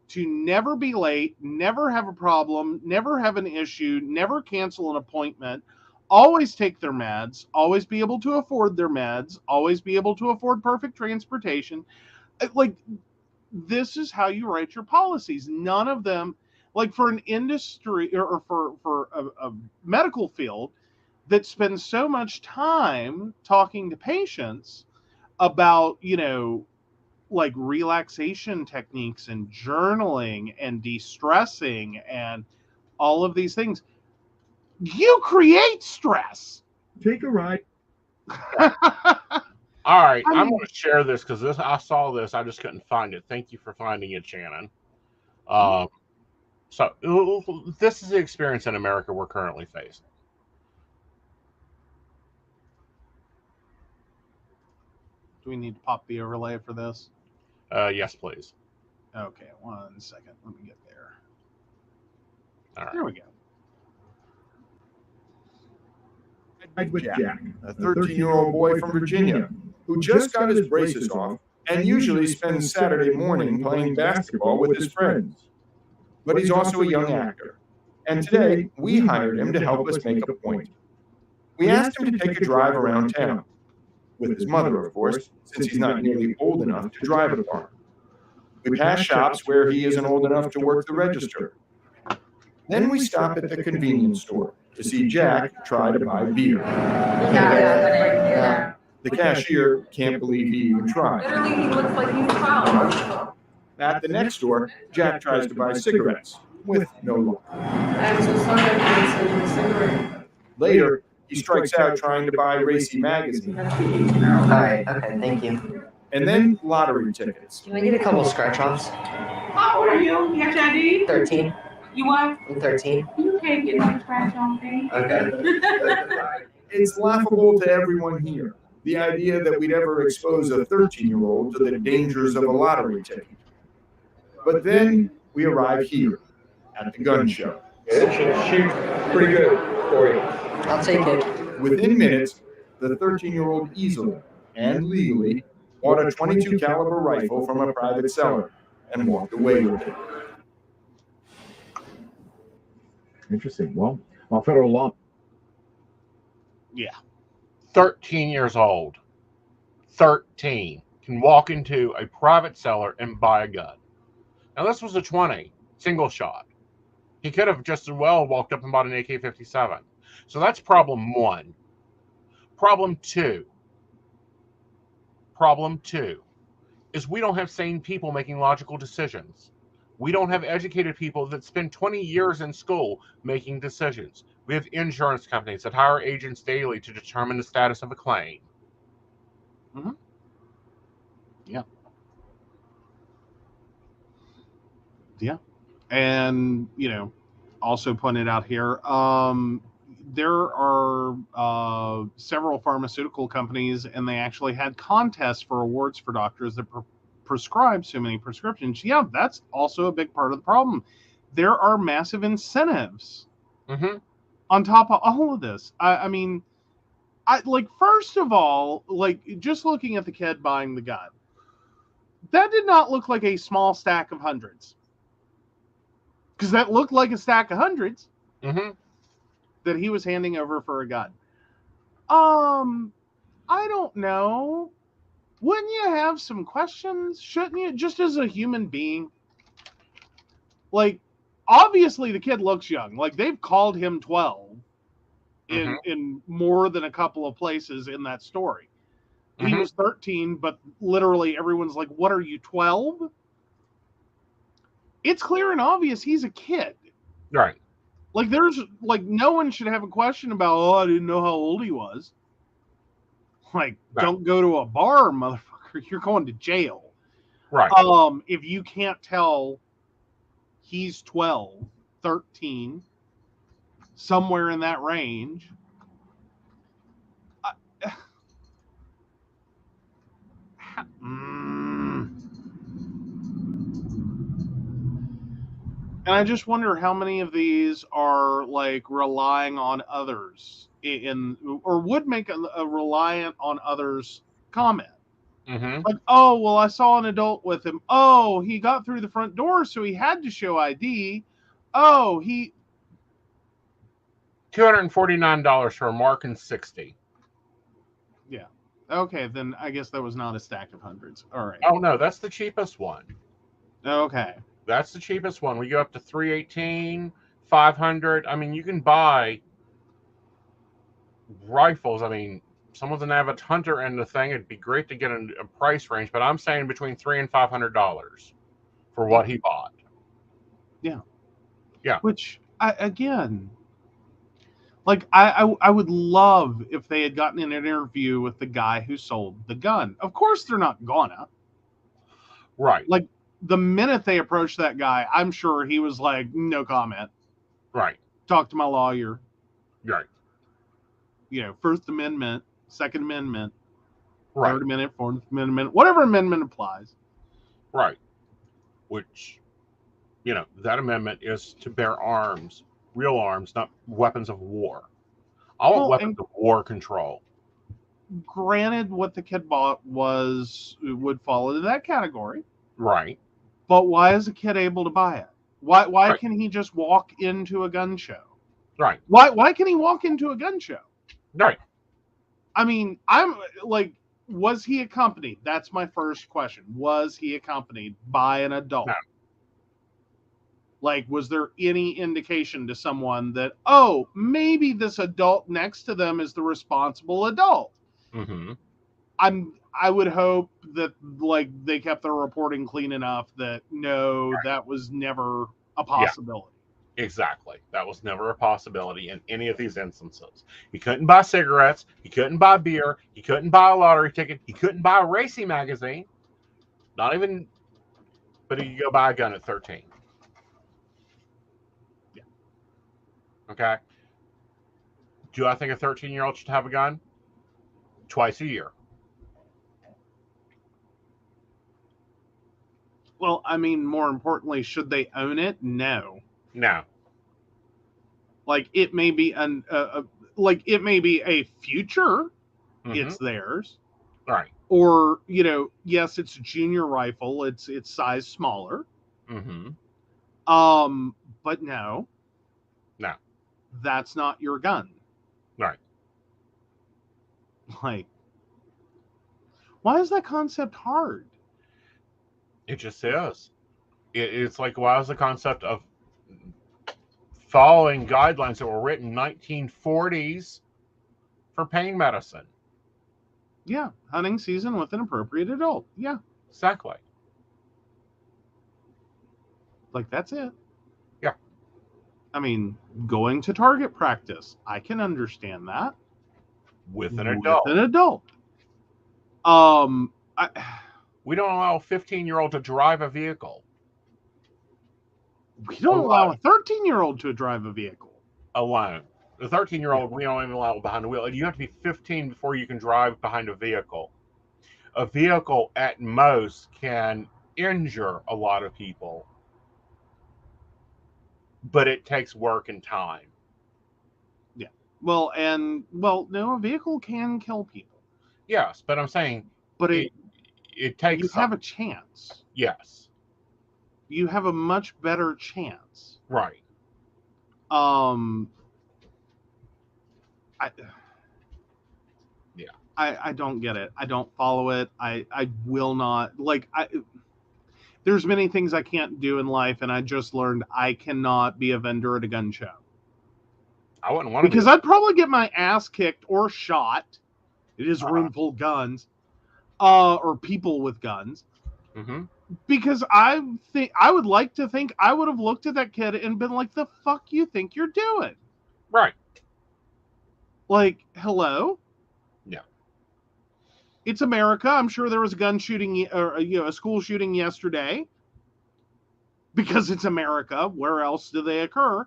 to never be late, never have a problem, never have an issue, never cancel an appointment, always take their meds, always be able to afford their meds, always be able to afford perfect transportation. This is how you write your policies. None of them, for an industry or for a medical field that spends so much time talking to patients about, relaxation techniques and journaling and de-stressing and all of these things. You create stress. Take a ride. All right, I'm going to share this because I saw this. I just couldn't find it. Thank you for finding it, Shannon. So this is the experience in America we're currently facing. Do we need to pop the overlay for this? Yes, please. Okay, 1 second. Let me get there. All right. There we go. With Jack, a 13-year-old boy from Virginia, who just got his braces off and usually spends Saturday morning playing basketball with his friends. But he's also a young actor, and today we hired him to help us make a point. We asked him to take a drive around town, with his mother, of course, since he's not nearly old enough to drive a car. We pass shops where he isn't old enough to work the register. Then we stop at the convenience store to see Jack try to buy beer. The cashier can't believe he even tried. Literally, he looks like he's 12. At the next store, Jack tries to buy cigarettes, with no luck. I'm so sorry I can't cigarette. Later, he strikes out trying to buy Racy magazine. Alright, okay, thank you. And then lottery tickets. Can I get a couple scratch-offs? How old are you? You got your ID? 13. You what? I'm 13. You can't get no scratch on me. Okay. It's laughable to everyone here, the idea that we'd ever expose a 13-year-old to the dangers of a lottery ticket. But then we arrive here, at the gun show. It should shoot pretty good for you. I'll take it. Within minutes, the 13-year-old easily and legally bought a 22 caliber rifle from a private seller and walked away with it. Interesting. Well, federal law. Yeah. 13 years old. 13 can walk into a private seller and buy a gun. Now, this was a 20 single shot. He could have just as well walked up and bought an AK-57. So that's problem one. Problem two is we don't have sane people making logical decisions. We don't have educated people that spend 20 years in school making decisions. We have insurance companies that hire agents daily to determine the status of a claim. Mm-hmm. Yeah. Yeah. And, also pointed out here, there are several pharmaceutical companies, and they actually had contests for awards for doctors that prescribe so many prescriptions. Yeah, that's also a big part of the problem. There are massive incentives on top of all of this. I mean, first of all, just looking at the kid buying the gun, that did not look like a small stack of hundreds. Because that looked like a stack of hundreds that he was handing over for a gun. I don't know. Wouldn't you have some questions? Shouldn't you? Just as a human being. Obviously the kid looks young. They've called him 12 in more than a couple of places in that story. He was 13, but literally everyone's like, what are you, 12? It's clear and obvious he's a kid. Right. There's no one should have a question about, I didn't know how old he was. Don't go to a bar, motherfucker. You're going to jail. Right. If you can't tell he's 12, 13, somewhere in that range. And I just wonder how many of these are relying on others or would make a reliant on others comment. Oh, well, I saw an adult with him. Oh, he got through the front door, so he had to show ID. Oh, he $249 for a Mark and 60. Yeah. Okay, then I guess that was not a stack of hundreds. All right. Oh no, that's the cheapest one. Okay. That's the cheapest one. We go up to 318, 500. I mean, you can buy rifles. I mean, someone's an avid hunter and the thing. It'd be great to get a price range, but I'm saying between $300 and $500 for what he bought. Yeah. Yeah. Which I would love if they had gotten an interview with the guy who sold the gun. Of course, they're not gonna. Right. the minute they approached that guy, I'm sure he was like, no comment. Right. Talk to my lawyer. Right. First Amendment, Second Amendment, Right. Third Amendment, Fourth Amendment, whatever amendment applies. Right. Which, that amendment is to bear arms, real arms, not weapons of war. I want weapons of war control. Granted, what the kid bought would fall into that category. Right. But why is a kid able to buy it? Why Right. can he just walk into a gun show? Right. Why can he walk into a gun show? Right. I mean, I'm like, was he accompanied? That's my first question. Was he accompanied by an adult? No. Like, was there any indication to someone that, oh, maybe this adult next to them is the responsible adult? Mm-hmm. I would hope that, like, they kept their reporting clean enough that no, Right. that was never a possibility. Yeah, exactly. That was never a possibility in any of these instances. He couldn't buy cigarettes. He couldn't buy beer. He couldn't buy a lottery ticket. He couldn't buy a racing magazine. Not even, but he could go buy a gun at 13. Yeah. Okay. Do I think a 13-year-old should have a gun? Twice a year. Well, I mean, more importantly, should they own it? No. No. Like, it may be it may be a future. Mm-hmm. It's theirs. Right. Or, yes, it's a junior rifle. It's size smaller. Mm-hmm. But no. No. That's not your gun. Right. Like, why is that concept hard? It just is. It's like, why is the concept of following guidelines that were written in 1940s for pain medicine? Yeah, hunting season with an appropriate adult. Yeah, Exactly. like, that's it. Yeah. I mean, going to target practice, I can understand that. With an adult. With an adult. We don't allow a 15-year-old to drive a vehicle. We don't allow a 13-year-old to drive a vehicle. Alone. The 13-year-old, we don't even allow behind the wheel. You have to be 15 before you can drive behind a vehicle. A vehicle, at most, can injure a lot of people. But it takes work and time. Yeah. Well, no, a vehicle can kill people. Yes, but I'm saying... But it takes... You have a chance. Yes. You have a much better chance. Right. I don't get it. I don't follow it. I will not. Like, there's many things I can't do in life, and I just learned I cannot be a vendor at a gun show. I wouldn't want to, because I'd probably get my ass kicked or shot. It is a room full of guns, or people with guns. Mm-hmm. Because I would like to think I would have looked at that kid and been like, "The fuck you think you're doing?" Right. Like, hello? Yeah. It's America. I'm sure there was a gun shooting or a school shooting yesterday. Because it's America. Where else do they occur?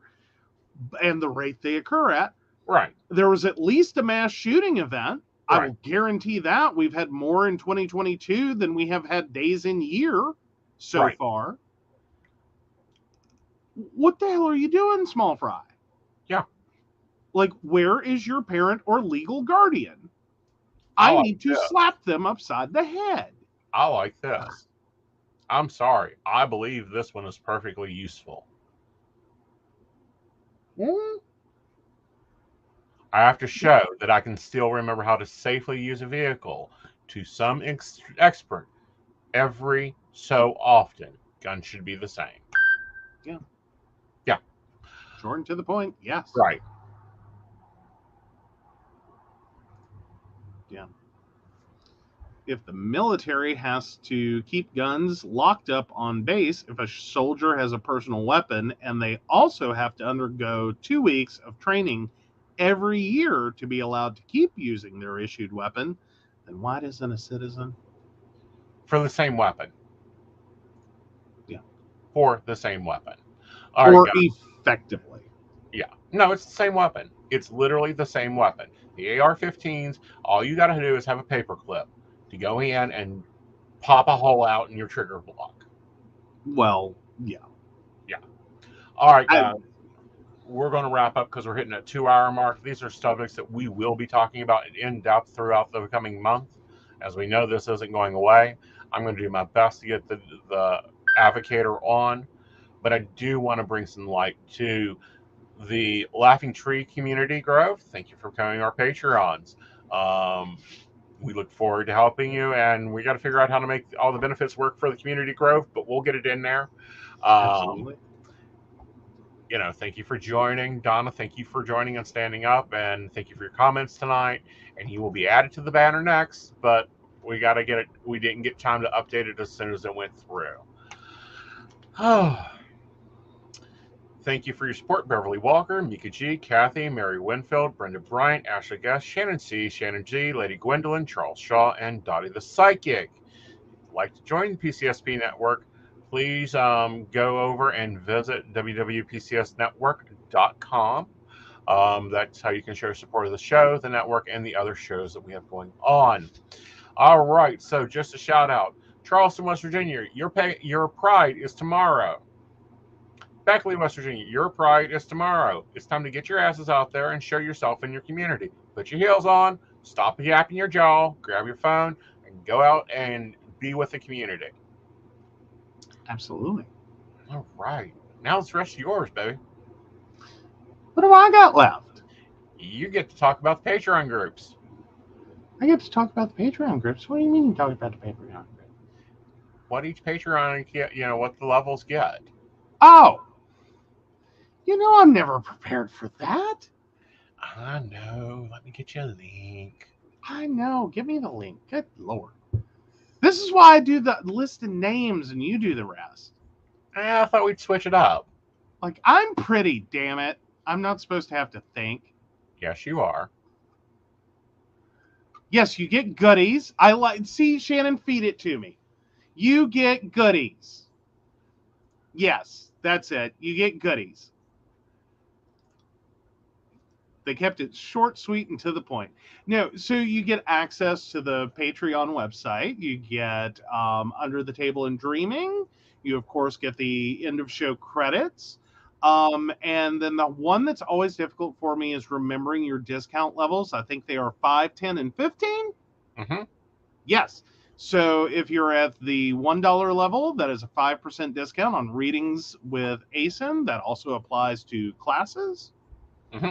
And the rate they occur at. Right. There was at least a mass shooting event. Right. I will guarantee that. We've had more in 2022 than we have had days in year so far. What the hell are you doing, small fry? Yeah. Like, where is your parent or legal guardian? I need to slap them upside the head. I like this. I'm sorry. I believe this one is perfectly useful. I have to show that I can still remember how to safely use a vehicle to some expert every so often. Guns should be the same. Yeah. Yeah. Short and to the point, yes. Right. Yeah. If the military has to keep guns locked up on base, if a soldier has a personal weapon, and they also have to undergo 2 weeks of training every year to be allowed to keep using their issued weapon, then why doesn't a citizen? For the same weapon. for the same weapon. All right, Or guys. effectively. Yeah. No, it's the same weapon. It's literally the same weapon. The AR-15s, all you got to do is have a paper clip to go in and pop a hole out in your trigger block. Well, yeah. Yeah. All right, guys. We're going to wrap up because we're hitting a 2-hour mark. These are subjects that we will be talking about in depth throughout the coming month. As we know, this isn't going away. I'm going to do my best to get the advocator on, but I do want to bring some light to the Laughing Tree community growth. Thank you for coming our Patreons. We look forward to helping you, and we got to figure out how to make all the benefits work for the community growth, but we'll get it in there. Absolutely. Thank you for joining. Donna, thank you for joining and standing up, and thank you for your comments tonight. And he will be added to the banner next, but we got to get it. We didn't get time to update it as soon as it went through. Thank you for your support, Beverly Walker, Mika G, Kathy, Mary Winfield, Brenda Bryant, Ashley Guest, Shannon C, Shannon G, Lady Gwendolyn, Charles Shaw, and Dottie the Psychic. If you'd like to join the PCSP network, please go over and visit www.pcsnetwork.com. That's how you can show support of the show, the network, and the other shows that we have going on. All right, so just a shout out. Charleston, West Virginia, your pride is tomorrow. Beckley, West Virginia, your pride is tomorrow. It's time to get your asses out there and show yourself in your community. Put your heels on, stop yapping your jaw, grab your phone, and go out and be with the community. Absolutely. All right. Now it's the rest of yours, baby. What do I got left? You get to talk about the Patreon groups. I get to talk about the Patreon groups. What do you mean you talk about the Patreon groups? What each Patreon get, what the levels get. Oh. I'm never prepared for that. I know. Let me get you a link. I know. Give me the link. Good Lord. This is why I do the list of names and you do the rest. I thought we'd switch it up. Like, I'm pretty, damn it. I'm not supposed to have to think. Yes, you are. Yes, you get goodies. See, Shannon, feed it to me. You get goodies. Yes, that's it. You get goodies. They kept it short, sweet, and to the point. No, so you get access to the Patreon website. You get Under the Table and Dreaming. You, of course, get the end of show credits. And then the one that's always difficult for me is remembering your discount levels. I think they are 5, 10, and 15. Mm-hmm. Yes. So if you're at the $1 level, that is a 5% discount on readings with Aeson. That also applies to classes. Mm-hmm.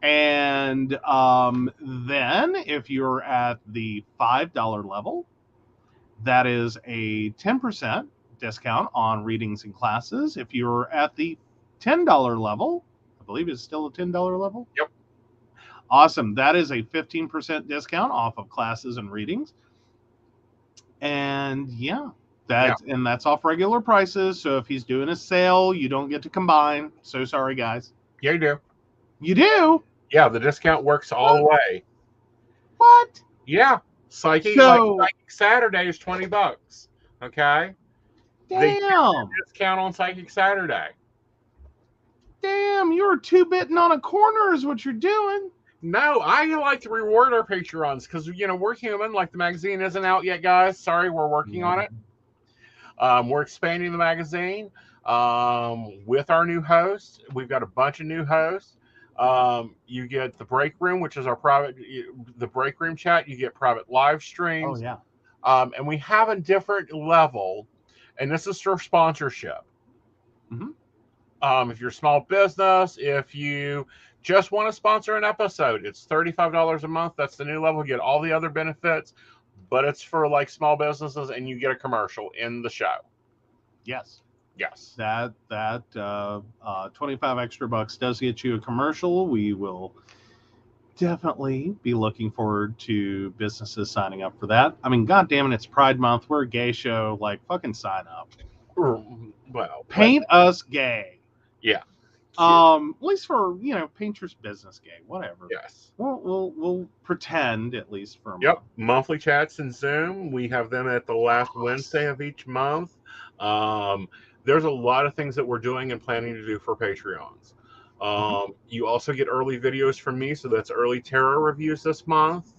And then if you're at the $5 level, that is a 10% discount on readings and classes. If you're at the $10 level, I believe it's still a $10 level. Yep. Awesome. That is a 15% discount off of classes and readings. And that's off regular prices. So if he's doing a sale, you don't get to combine. So sorry, guys. Yeah, you do. You do? Yeah, the discount works all the way. What? Yeah. Psychic Saturday is $20. Okay? Damn. They give you a discount on Psychic Saturday. Damn, you're two-bitting on a corner is what you're doing. No, I like to reward our Patreons because, we're human. Like, the magazine isn't out yet, guys. Sorry, we're working on it. We're expanding the magazine with our new hosts. We've got a bunch of new hosts. You get the break room, which is the break room chat. You get private live streams. Oh, yeah. And we have a different level, and this is for sponsorship. Mm-hmm. If you're a small business, if you just want to sponsor an episode, it's $35 a month. That's the new level. You get all the other benefits, but it's for like small businesses, and you get a commercial in the show. Yes. Yes. That 25 extra bucks does get you a commercial. We will definitely be looking forward to businesses signing up for that. I mean, God damn it, it's Pride Month. We're a gay show. Like, fucking sign up. Well, paint us gay. Yeah. At least for paint your business gay. Whatever. Yes. We'll pretend at least for a Yep. month. Monthly chats in Zoom. We have them at the last Wednesday of each month. there's a lot of things that we're doing and planning to do for Patreons. You also get early videos from me, so that's early tarot reviews this month.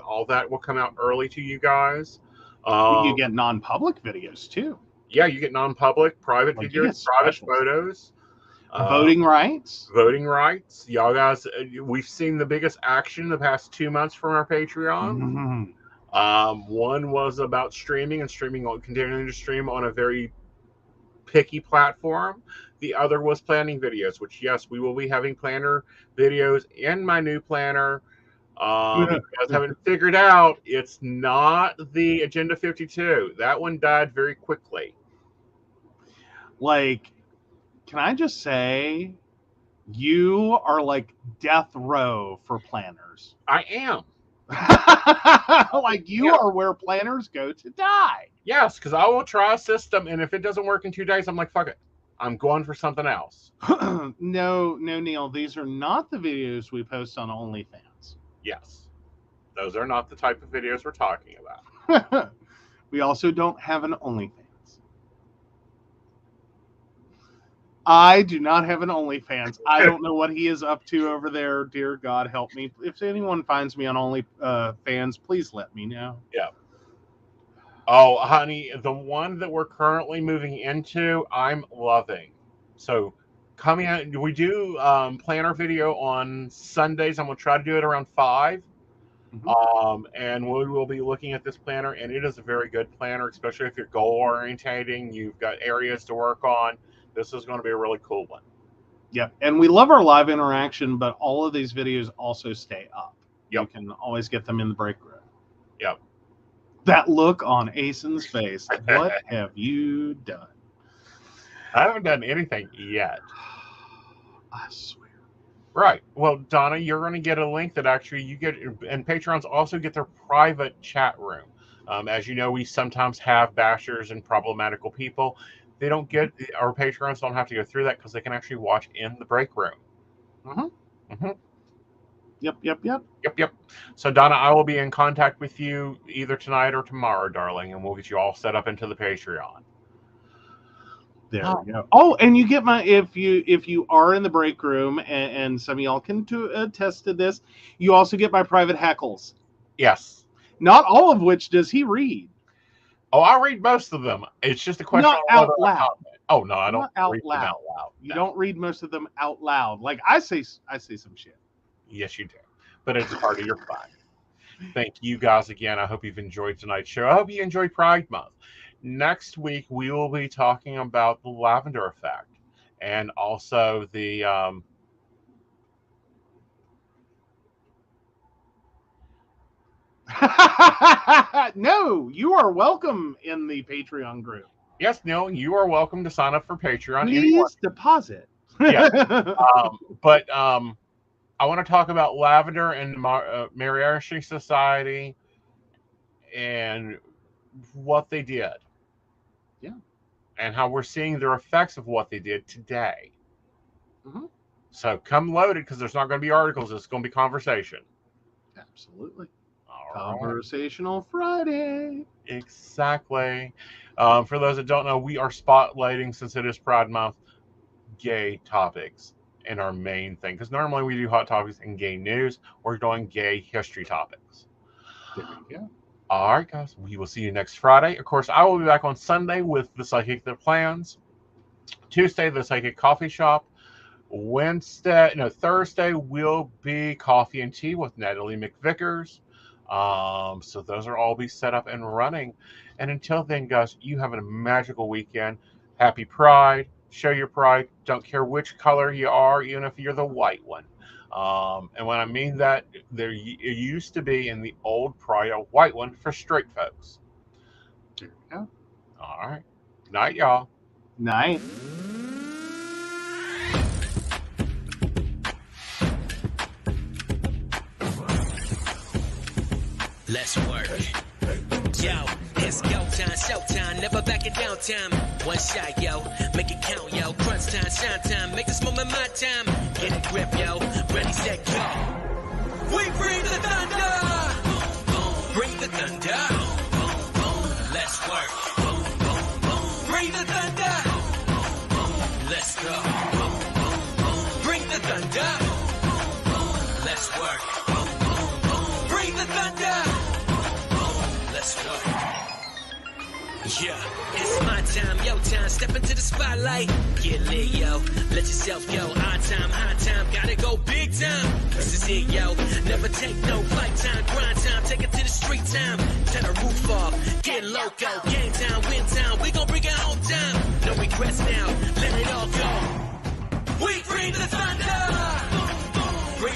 All that will come out early to you guys. You get non-public videos too. Yeah, you get non-public, private Like, you videos, get private specials. photos. Voting rights. Voting rights. Y'all guys, we've seen the biggest action the past 2 months from our Patreon. One was about streaming and continuing to stream on a very picky platform. The other was planning videos, which, yes, we will be having planner videos in my new planner. You guys haven't figured out, it's not the Agenda 52. That one died very quickly. Like, can I just say, you are like death row for planners. I am. Like, you are where planners go to die. Yes, because I will try a system, and if it doesn't work in 2 days, I'm like, fuck it. I'm going for something else. No, Neil. These are not the videos we post on OnlyFans. Yes. Those are not the type of videos we're talking about. We also don't have an OnlyFans. I do not have an OnlyFans. I don't know what he is up to over there. Dear God, help me. If anyone finds me on OnlyFans, please let me know. Yeah. Oh, honey, the one that we're currently moving into, I'm loving. So coming out, we do planner video on Sundays. I'm going to try to do it around 5. And we will be looking at this planner, and it is a very good planner, especially if you're goal orientating. You've got areas to work on. This is going to be a really cool one. Yep. And we love our live interaction, but all of these videos also stay up. Yep. You can always get them in the break room. Yep. That look on Aeson's face. What have you done? I haven't done anything yet. I swear. Right. Well, Donna, you're going to get a link that actually you get, and Patrons also get their private chat room. As you know, we sometimes have bashers and problematical people. They don't get, our Patrons don't have to go through that because they can actually watch in the break room. Yep. So, Donna, I will be in contact with you either tonight or tomorrow, darling, and we'll get you all set up into the Patreon. There we go. Oh, and you get my, if you are in the break room, and some of y'all can attest to this, you also get my private heckles. Yes. Not all of which does he read. Oh, I read most of them. It's just a question. Not out loud. Oh no, I don't read them out loud. You don't read most of them out loud. Like I say some shit. Yes, you do. But it's part of your fun. Thank you guys again. I hope you've enjoyed tonight's show. I hope you enjoyed Pride Month. Next week we will be talking about the lavender effect and also the No, you are welcome in the Patreon group. Yes, Neil, you are welcome to sign up for Patreon. Please deposit. Yeah. But I want to talk about lavender and Mariachi Society and what they did. Yeah. And how we're seeing the effects of what they did today. So come loaded because there's not going to be articles. It's going to be conversation. Absolutely. All Conversational Friday. Exactly. For those that don't know, we are spotlighting, since it is Pride Month, gay topics in our main thing. Because normally we do hot topics and gay news. We're doing gay history topics. There we go. All right, guys. We will see you next Friday. Of course, I will be back on Sunday with The Psychic That Plans. Tuesday, The Psychic Coffee Shop. Thursday will be Coffee and Tea with Natalie McVickers. So those are all be set up and running. And until then, guys, you have a magical weekend. Happy Pride. Show your pride. Don't care which color you are, even if you're the white one. And when I mean that, there used to be in the old Pride a white one for straight folks. There we go. All right. Night, y'all. Night. Let's work. Yo, it's go time, showtime, never backing down time. One shot, yo, make it count, yo. Crunch time, shine time, make this moment my time. Get a grip, yo, ready, set, go. We bring the thunder. Bring the thunder. Let's work. Bring the thunder. go. Bring the thunder. Let's work. Bring the thunder. Let's go. Yeah, it's my time, your time. Step into the spotlight. Get lit, yo. Let yourself go. Our time, high time. Gotta go big time. This is it, yo. Never take no fight time. Grind time. Take it to the street time. Turn the roof off. Get loco. Game time, win time. We gon' bring it home time. No regrets now. Let it all go. We bring the